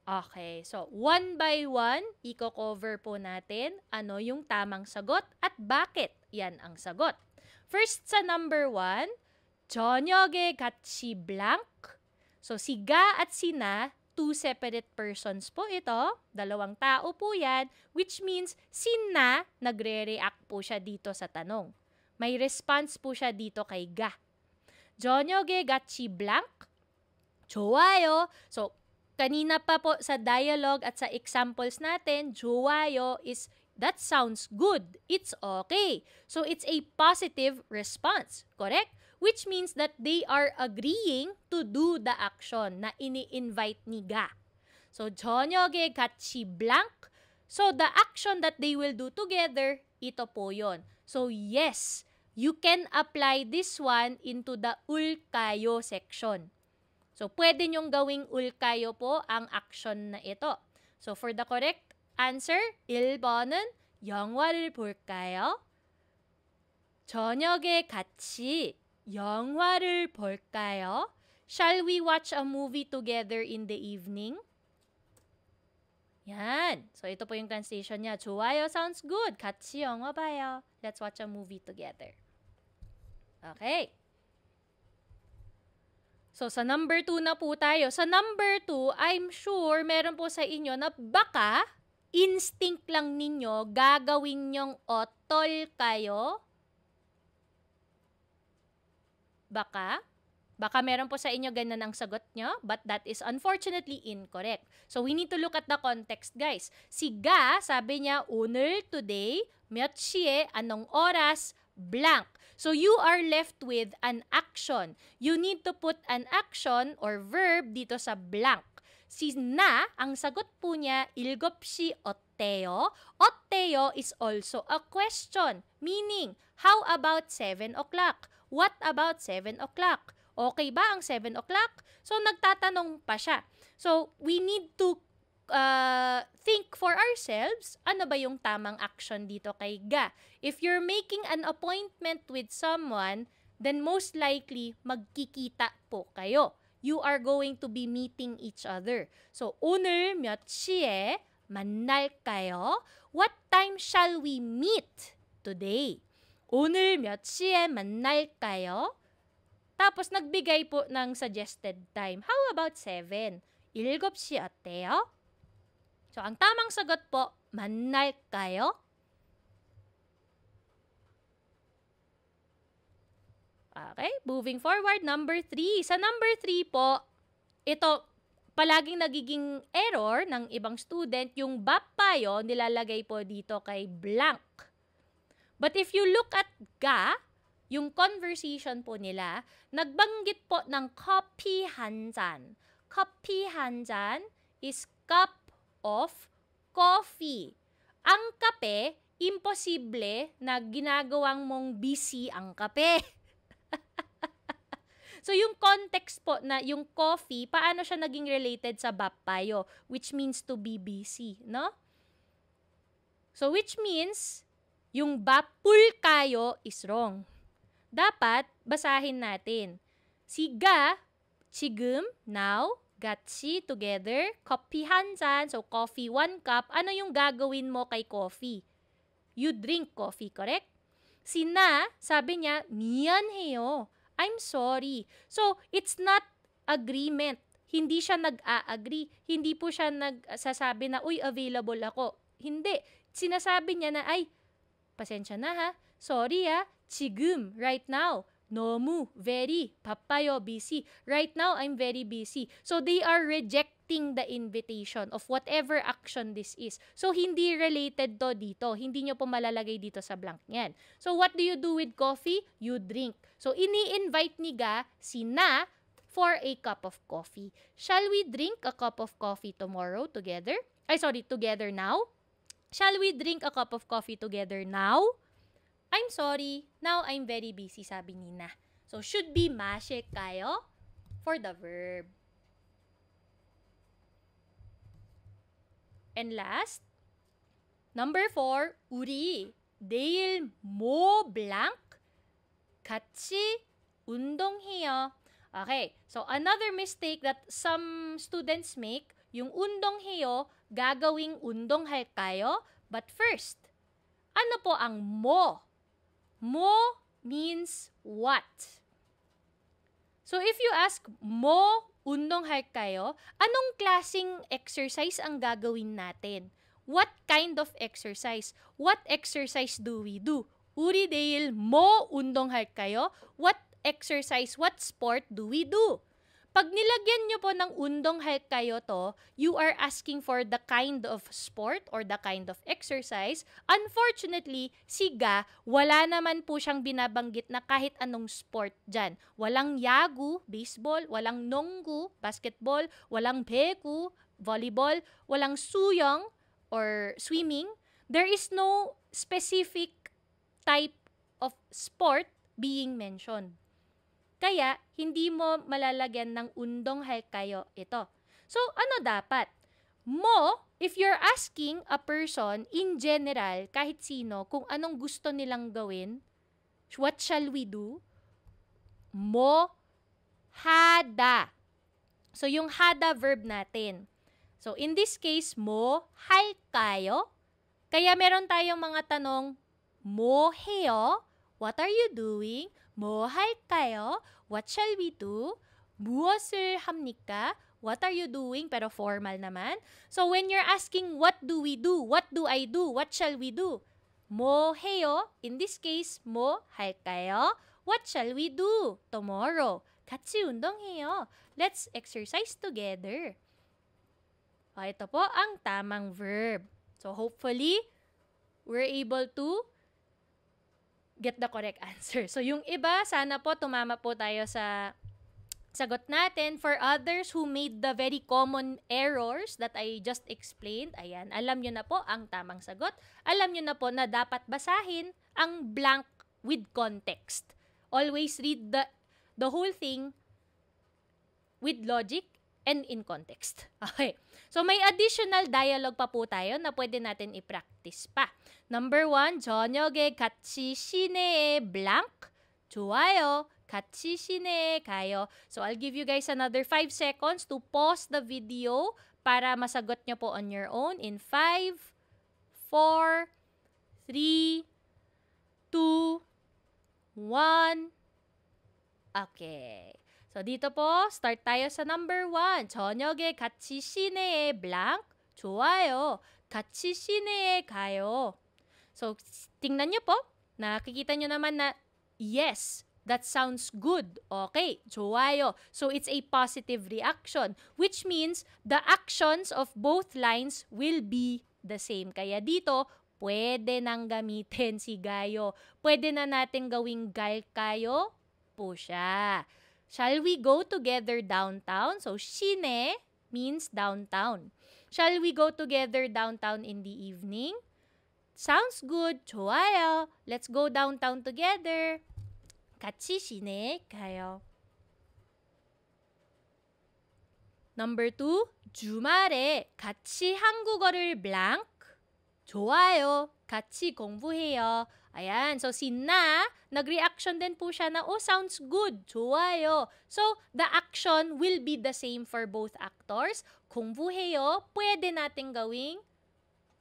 [SPEAKER 1] Okay, so one by one, i-cover po natin ano yung tamang sagot at bakit yan ang sagot. First sa number 1, 저녁에 같이 blank. So si ga at si na, 2 separate persons po ito. Dalawang tao po yan, which means si na, nagre-react po siya dito sa tanong. May response po siya dito kay ga. 저녁에 같이 blank. 좋아요. So, kanina pa po sa dialogue at sa examples natin, 좋아요 is, that sounds good. It's okay. So, it's a positive response. Correct? Which means that they are agreeing to do the action na ini-invite ni ga. So, 저녁에 같이 blank. So, the action that they will do together, ito po yon. So, yes, you can apply this one into the ul kayo section. So, pwede nyong gawing ul kayo po ang action na ito. So, for the correct answer, 1번은 영화를 볼까요? 저녁에 같이 영화를 볼까요? Shall we watch a movie together in the evening? Yan. So, ito po yung translation niya. 좋아요 sounds good. 같이 영화 봐요. Let's watch a movie together. Okay. So, sa number 2 na po tayo. Sa number 2, I'm sure meron po sa inyo na baka instinct lang ninyo gagawin nyong otol kayo. Baka meron po sa inyo ganun ang sagot nyo, but that is unfortunately incorrect. So, we need to look at the context, guys. Si ga, sabi niya, 오늘, today, 몇 시에, anong oras, blank. So, you are left with an action. You need to put an action or verb dito sa blank. Si na, ang sagot po niya, 7시 어때요? 어때요 is also a question. Meaning, how about 7 o'clock? What about 7 o'clock? Okay ba ang 7 o'clock? So, nagtatanong pa siya. So, we need to think for ourselves, ano ba yung tamang action dito kay ga? If you're making an appointment with someone, then most likely, magkikita po kayo. You are going to be meeting each other. So, 오늘 몇 시에 만날까요? What time shall we meet today? 오늘 몇 시에 만날까요? Tapos, nagbigay po ng suggested time. How about 7? 7시 어때요? So, ang tamang sagot po, 만날까요? Okay, moving forward, number 3. Sa number 3 po, ito, palaging nagiging error ng ibang student, yung bapayo nilalagay po dito kay blank. But if you look at ga, yung conversation po nila, nagbanggit po ng 커피 한 잔. 커피 한 잔 is cup of coffee. Ang kape, imposible na ginagawang mong busy ang kape. So, yung context po na yung coffee, paano siya naging related sa bapayo, which means to be busy, no? So, which means, yung bapul kayo is wrong. Dapat, basahin natin. Si ga, 지금, now, 같이, together, 커피 한 잔, so coffee 1 cup, ano yung gagawin mo kay coffee? You drink coffee, correct? Si na, sabi niya, 미안해요. I'm sorry. So, it's not agreement. Hindi siya nag-a-agree. Hindi po siya nagsasabi na, uy, available ako. Hindi. Sinasabi niya na, ay, pasensya na ha. Sorry ha. 지금, right now. 너무, very, 바빠요, busy. Right now, I'm very busy. So, they are rejecting the invitation of whatever action this is. So, hindi related to dito. Hindi nyo po malalagay dito sa blank yan. So, what do you do with coffee? You drink. So, ini-invite ni ga si na for a cup of coffee. Shall we drink a cup of coffee tomorrow together? Together now? Shall we drink a cup of coffee together now? I'm sorry, now I'm very busy, sabi ni Na. So, should be 마실까요? For the verb. And last, number 4, 우리 내일 뭐 blank 같이 운동해요. Okay, so another mistake that some students make, yung 운동해요, gagawing 운동할까요? But first, ano po ang mo? Mo means what? So if you ask mo 운동할까요? Anong klaseng exercise ang gagawin natin? What kind of exercise? What exercise do we do? 우리 내일 뭐 운동할까요? What exercise, what sport do we do? Pag nilagyan nyo po ng 운동할까요 to, you are asking for the kind of sport or the kind of exercise. Unfortunately, si Ga, wala naman po siyang binabanggit na kahit anong sport dyan. Walang yagu, baseball, walang nonggu, basketball, walang 배구, volleyball, walang suyong or swimming. There is no specific type of sport being mentioned. Kaya, hindi mo malalagyan ng 운동할까요 ito. So, ano dapat? Mo, if you're asking a person in general, kahit sino, kung anong gusto nilang gawin, what shall we do? Mo, hada. So, yung hada verb natin. So, in this case, mo, 할까요? Kaya meron tayong mga tanong, 뭐 해요? What are you doing? 뭐 할까요? What shall we do? 무엇을 합니까? What are you doing? Pero formal naman. So when you're asking, what do we do? What do I do? What shall we do? 뭐 해요? In this case, 뭐 할까요? What shall we do? Tomorrow. 같이 운동해요. Let's exercise together. Ito po ang tamang verb. So hopefully, we're able to get the correct answer. So, yung iba, sana po tumama po tayo sa sagot natin. For others who made the very common errors that I just explained, ayan, alam nyo na po ang tamang sagot. Alam nyo na po na dapat basahin ang blank with context. Always read the whole thing with logic and in context. Okay. So, may additional dialogue pa po tayo na pwede natin i-practice pa. Number 1, 저녁에 같이 시내에 blank. 좋아요. 같이 시내에 가요. So, I'll give you guys another 5 seconds to pause the video para masagot nyo po on your own in 5, 4, 3, 2, 1. Okay. So, dito po, start tayo sa number 1. 저녁에 같이 시내에 blank. 좋아요. 같이 시내에 가요. So, tingnan nyo po. Nakikita nyo naman na, yes, that sounds good. Okay, 좋아요. So, it's a positive reaction, which means the actions of both lines will be the same. Kaya dito, pwede nang gamitin si gayo. Pwede na natin gawing 갈까요 po siya. Shall we go together downtown? So, 시내 means downtown. Shall we go together downtown in the evening? Sounds good. 좋아요. Let's go downtown together. 같이 시내에 가요. Number 2, 주말에 같이 한국어를 blank. 좋아요. 같이 공부해요. Ayan. So, si Na, nag-reaction din po siya na, oh, sounds good. 좋아요. So, the action will be the same for both actors. 공부해요. Pwede natin gawing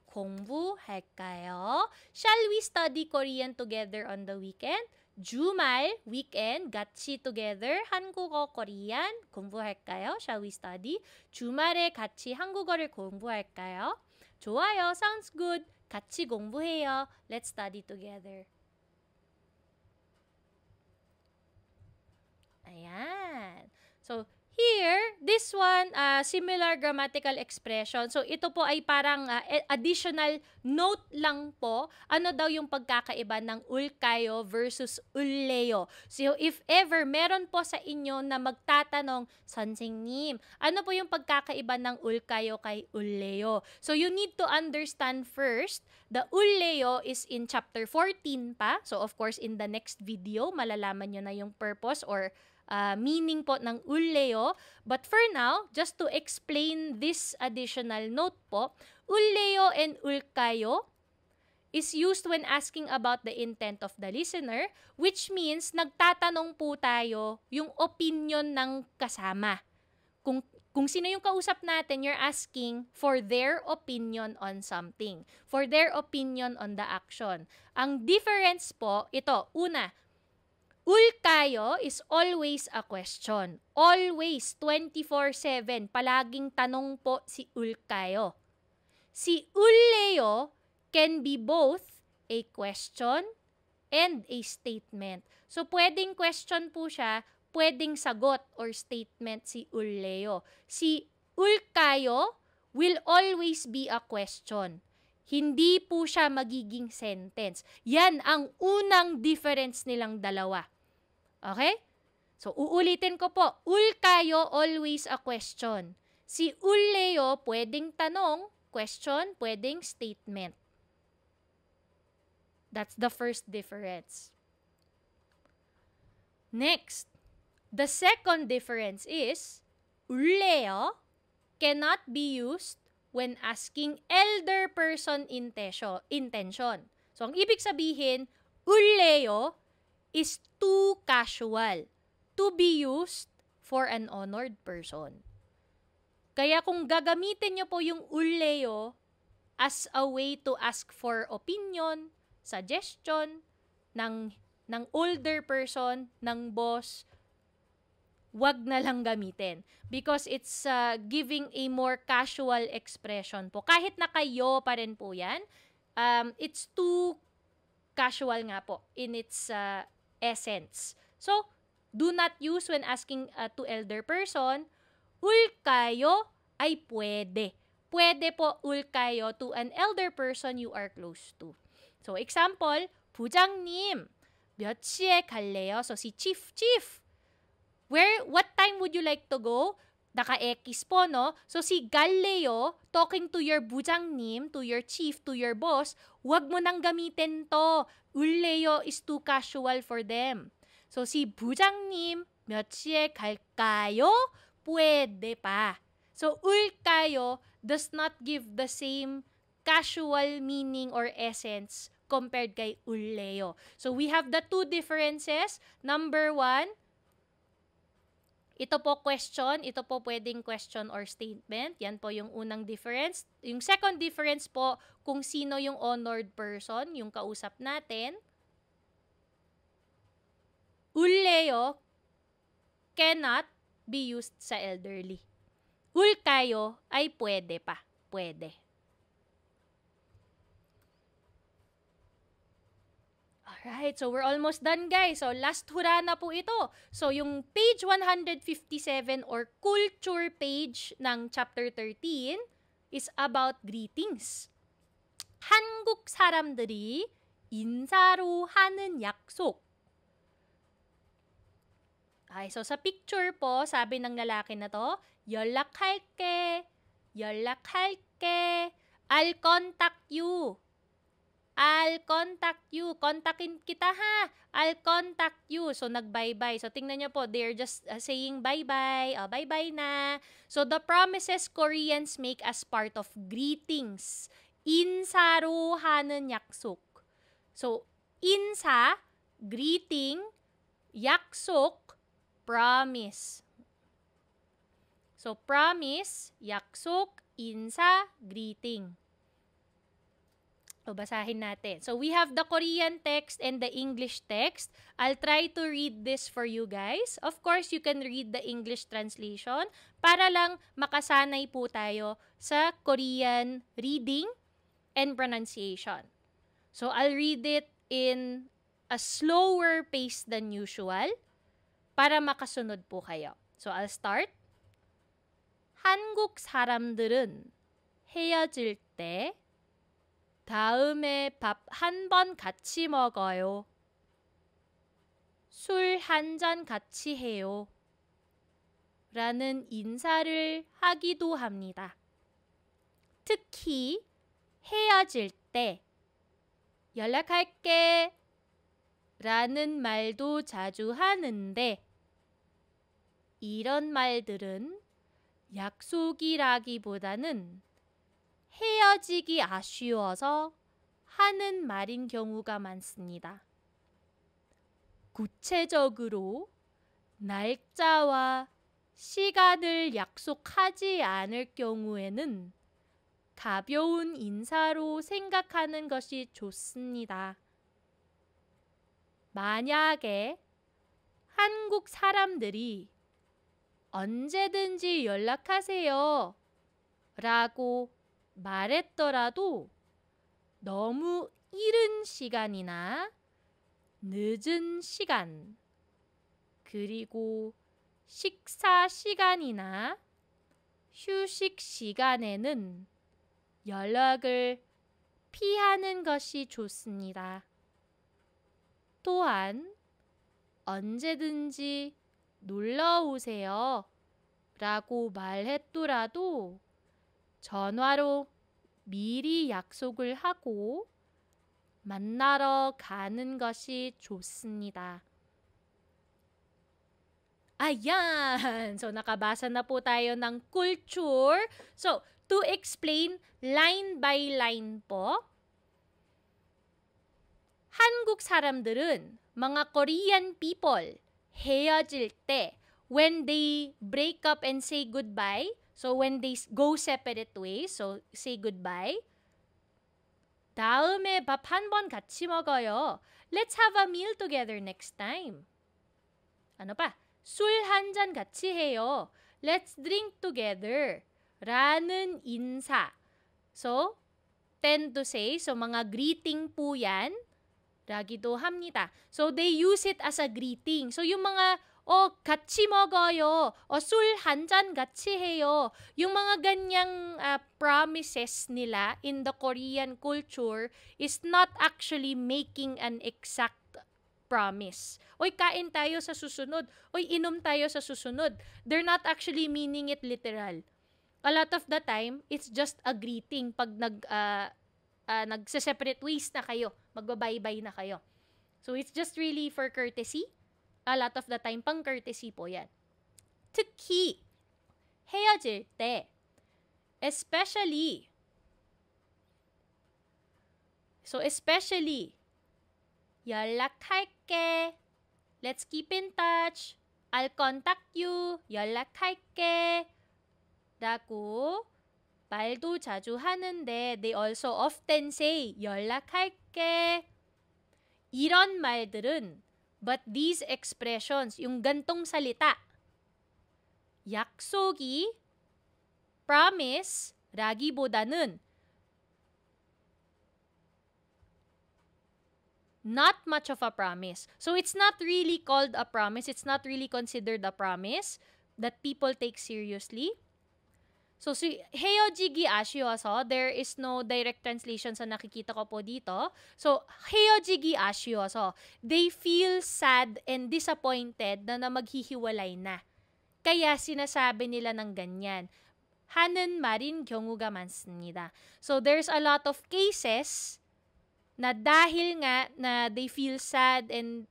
[SPEAKER 1] 공부할까요? Shall we study Korean together on the weekend? 주말, weekend, 같이 together, 한국어, Korean, 공부할까요? Shall we study? 주말에 같이 한국어를 공부할까요? 좋아요, sounds good. 같이 공부해요. Let's study together. Ayan. So, here, this this one, similar grammatical expression. So, ito po ay parang additional note lang po. Ano daw yung pagkakaiba ng ulkayo versus ulleo. So, if ever meron po sa inyo na magtatanong, 선생님, ano po yung pagkakaiba ng ulkayo kay ulleo? So, you need to understand first, the ulleo is in chapter 14 pa. So, of course, in the next video, malalaman nyo na yung purpose or meaning po ng ulleo. But for now, just to explain this additional note po, ulleo and ulkayo is used when asking about the intent of the listener, which means nagtatanong po tayo yung opinion ng kasama. Kung sino yung kausap natin, you're asking for their opinion on something, for their opinion on the action. Ang difference po, ito, una, ulkayo is always a question. Always, 24/7. Palaging tanong po si ulkayo. Si ulleo can be both a question and a statement. So, pwedeng question po siya, pwedeng sagot or statement si ulleo. Si ulkayo will always be a question. Hindi po siya magiging sentence. Yan ang unang difference nilang dalawa. Okay? So, uulitin ko po. Ulkayo, always a question. Si ulleo, pwedeng tanong, question, pwedeng statement. That's the first difference. Next, the second difference is, ulleo cannot be used when asking elder person intention. So, ang ibig sabihin, ulleo is too casual to be used for an honored person. Kaya kung gagamitin nyo po yung ulleo as a way to ask for opinion, suggestion ng older person, ng boss, wag na lang gamitin. Because it's giving a more casual expression po. Kahit na kayo pa rin po yan, it's too casual nga po in its essence. So, do not use when asking to elder person. Ulkayo ay pwede. Pwede po ulkayo to an elder person you are close to. So, example, 부장님, 몇 시에 갈래요? So, si chief. What time would you like to go? Naka-X po, no? So, si Galileo, talking to your 부장님, to your chief, to your boss, wag mo nang gamitin to. Ulleo is too casual for them. So, si 부장님, 몇 시에 갈까요? Pwede pa. So, ulkayo does not give the same casual meaning or essence compared kay ulleo. So, we have the two differences. Number one, ito po question, ito po pwedeng question or statement. Yan po yung unang difference. Yung second difference po, kung sino yung honored person, yung kausap natin. Ulleo cannot be used sa elderly. Ulkayo ay pwede pa. Pwede. Alright, so we're almost done, guys. So, last hura na po ito. So, yung page 157 or culture page ng chapter 13 is about greetings. 한국 사람들이 인사로 하는 약속. Okay, so sa picture po, sabi ng lalaki na to, 연락할게, I'll contact you. I'll contact you. Kontakin kita ha. I'll contact you. So, nag-bye-bye. So, tingnan nyo po. They're just saying bye-bye. Bye-bye na. So, the promises Koreans make as part of greetings. 인사로 하는 약속. So, 인사, greeting, 약속, promise. So, promise, 약속, 인사, greeting. So, basahin natin. So, we have the Korean text and the English text. I'll try to read this for you guys. Of course, you can read the English translation para lang makasanay po tayo sa Korean reading and pronunciation. So, I'll read it in a slower pace than usual para makasunod po kayo. So, I'll start. 한국 사람들은 헤어질 때 다음에 밥 한 번 같이 먹어요. 술 한 잔 같이 해요. 라는 인사를 하기도 합니다. 특히 헤어질 때 연락할게 라는 말도 자주 하는데 이런 말들은 약속이라기보다는 헤어지기 아쉬워서 하는 말인 경우가 많습니다. 구체적으로 날짜와 시간을 약속하지 않을 경우에는 가벼운 인사로 생각하는 것이 좋습니다. 만약에 한국 사람들이 언제든지 연락하세요 라고 말했더라도 너무 이른 시간이나 늦은 시간, 그리고 식사 시간이나 휴식 시간에는 연락을 피하는 것이 좋습니다. 또한 언제든지 놀러 오세요 라고 말했더라도 전화로 미리 약속을 하고 만나러 가는 것이 좋습니다. Ayan! So, nakabasa na po tayo ng culture. So, to explain line by line po, 한국 사람들은, mga Korean people, 헤어질 때, when they break up and say goodbye, so when they go separate ways, so say goodbye, 다음에 밥 한 번 같이 먹어요. Let's have a meal together next time. Ano pa? 술 한 잔 같이 해요. Let's drink together. 라는 인사. So, tend to say, so mga greeting po yan, 라기도 합니다. So, they use it as a greeting. So, yung mga, 같이 먹어요. 술 한 잔 같이 해요. Yung mga ganyang promises nila in the Korean culture is not actually making an exact promise. Kain tayo sa susunod. Inom tayo sa susunod. They're not actually meaning it literal. A lot of the time, it's just a greeting pag nagse-separate ways na kayo. Magba-bye-bye na kayo. So, it's just really for courtesy. A lot of the time, pang courtesy po yan. 특히, 헤어질 때, especially, 연락할게, let's keep in touch, I'll contact you, 연락할게, 라고 말도 자주 하는데 they also often say, 연락할게. 이런 말들은, but these expressions, yung gantong salita, 약속이, promise, 라기보다는 not much of a promise. So it's not really called a promise. It's not really considered a promise that people take seriously. So, 헤어지기 아쉬워서, there is no direct translation sa nakikita ko po dito. So, 헤어지기 아쉬워서, they feel sad and disappointed na maghihiwalay na. Kaya sinasabi nila ng ganyan. 하는 말인 경우가 많습니다. So, there's a lot of cases na dahil nga na they feel sad and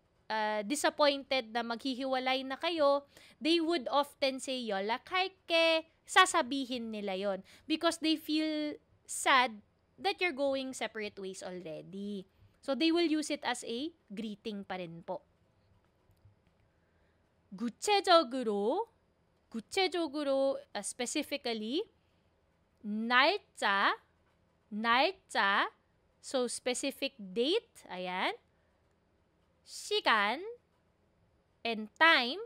[SPEAKER 1] disappointed na maghihiwalay na kayo, they would often say, 연락할게, sasabihin nila yon because they feel sad that you're going separate ways already. So, they will use it as a greeting pa rin po. 구체적으로, specifically, 날짜, so specific date, ayan, 시간, and time,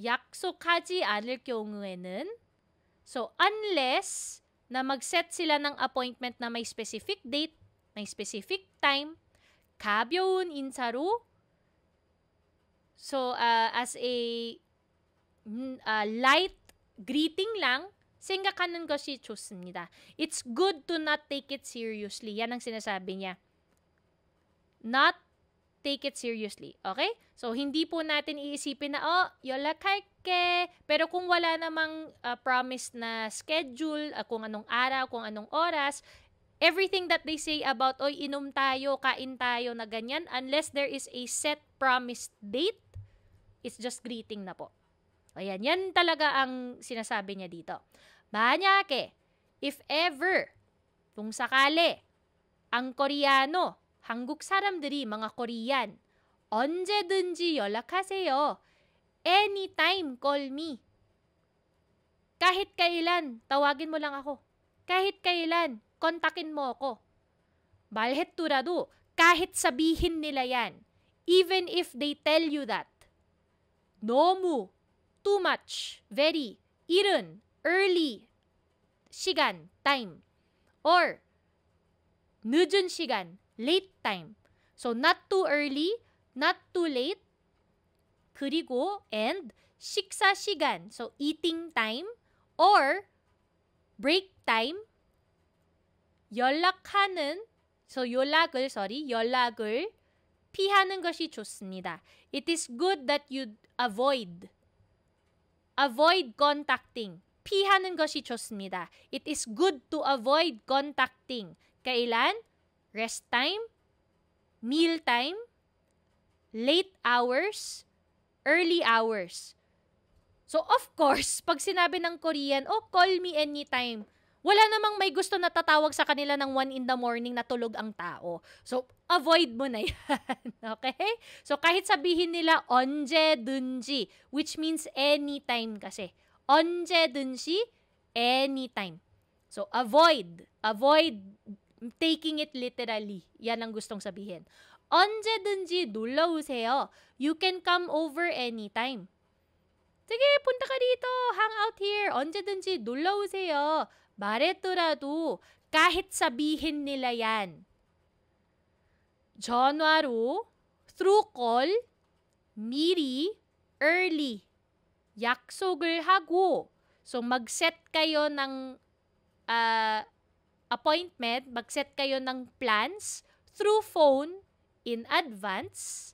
[SPEAKER 1] 약속하지 않을 경우에는, so unless na mag-set sila ng appointment na may specific date, may specific time, 가벼운 인사로, so as a light greeting lang, 생각하는 것이 좋습니다. It's good to not take it seriously. Yan ang sinasabi niya. Not take it seriously. Okay? So, hindi po natin iisipin na, 연락할게. Pero kung wala namang promise na schedule, kung anong araw, kung anong oras, everything that they say about, inom tayo, kain tayo na ganyan, unless there is a set promised date, it's just greeting na po. Ayan, yan talaga ang sinasabi niya dito. 만약에, if ever, kung sakali, ang Koreano, 한국 사람들이, mga Korean, 언제든지 연락하세요. Anytime, call me. Kahit kailan, tawagin mo lang ako. Kahit kailan, kontakin mo ako. 말했더라도, kahit sabihin nila yan, even if they tell you that, 너무, too much, very, 이른, early, 시간, time, or 늦은 시간, late time. So, not too early, not too late, 그리고, and, 식사 시간, so eating time, or break time, 연락을 피하는 것이 좋습니다. It is good that you avoid contacting. 피하는 것이 좋습니다. It is good to avoid contacting. Kailan? Rest time, meal time, late hours, early hours. So, of course, pag sinabi ng Korean, call me anytime, wala namang may gusto na tatawag sa kanila ng 1 in the morning na tulog ang tao. So, avoid mo na yan. Okay? So, kahit sabihin nila 언제든지, which means anytime kasi. 언제든지, anytime. So, avoid taking it literally. Yan ang gustong sabihin. 언제든지 놀러 오세요. You can come over anytime. sige, punta ka dito, hang out here, 언제든지 놀러 오세요. 말했더라도 kahit sabihin nila yan. 전화로, through call, 미리, early, 약속을 하고, so mag-set kayo ng appointment, mag-set kayo ng plans through phone in advance,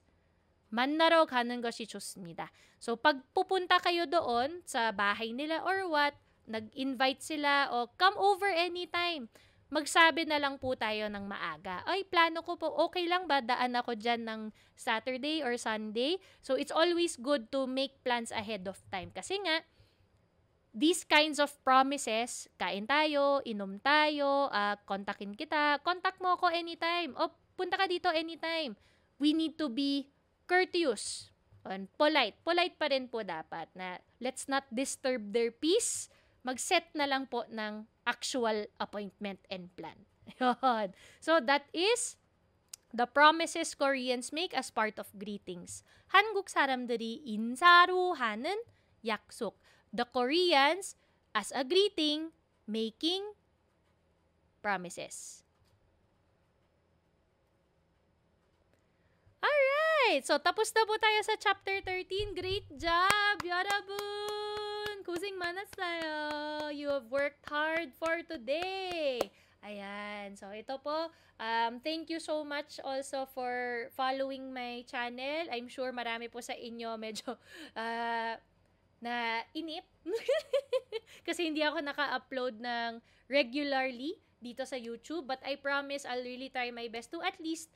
[SPEAKER 1] 만나러 가는 것이 좋습니다. So, pag pupunta kayo doon sa bahay nila or what, nag-invite sila o come over anytime, magsabi na lang po tayo ng maaga. Ay, plano ko po, okay lang ba? Daan ako dyan ng Saturday or Sunday. So, it's always good to make plans ahead of time. Kasi nga, these kinds of promises, kain tayo, inom tayo, kontakin kita, contact mo ako anytime. O, punta ka dito anytime. We need to be courteous and polite. Polite pa rin po dapat na let's not disturb their peace. Mag-set na lang po ng actual appointment and plan. So that is the promises Koreans make as part of greetings. 한국 사람들이 인사로 하는 약속. The Koreans, as a greeting, making promises. Alright! So, tapos na po tayo sa chapter 13. Great job! 여러분! 고생 많았어요. You have worked hard for today. Ayan. So, ito po. Thank you so much also for following my channel. I'm sure marami po sa inyo medyo na inip. Kasi hindi ako naka-upload ng regularly dito sa YouTube, but I promise I'll really try my best to at least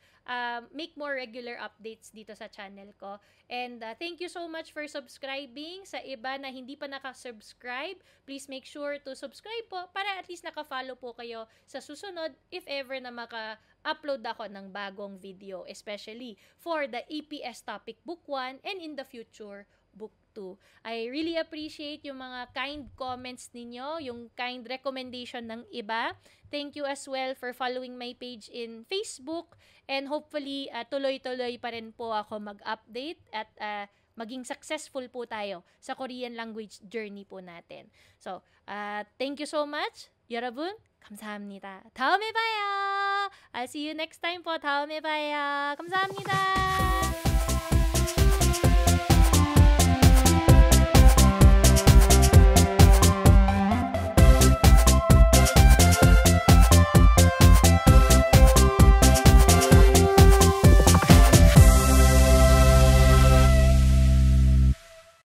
[SPEAKER 1] make more regular updates dito sa channel ko. And thank you so much for subscribing. Sa iba na hindi pa nakasubscribe, please make sure to subscribe po para at least naka-follow po kayo sa susunod if ever na maka-upload ako ng bagong video, especially for the EPS Topic Book 1 and in the future, Book 2. I really appreciate yung mga kind comments ninyo, yung kind recommendation ng iba. Thank you as well for following my page in Facebook, and hopefully tuloy-tuloy pa rin po ako mag-update at maging successful po tayo sa Korean language journey po natin. So, thank you so much. 여러분, 감사합니다. 다음에 봐요. I'll see you next time po. 다음에 봐요. 감사합니다.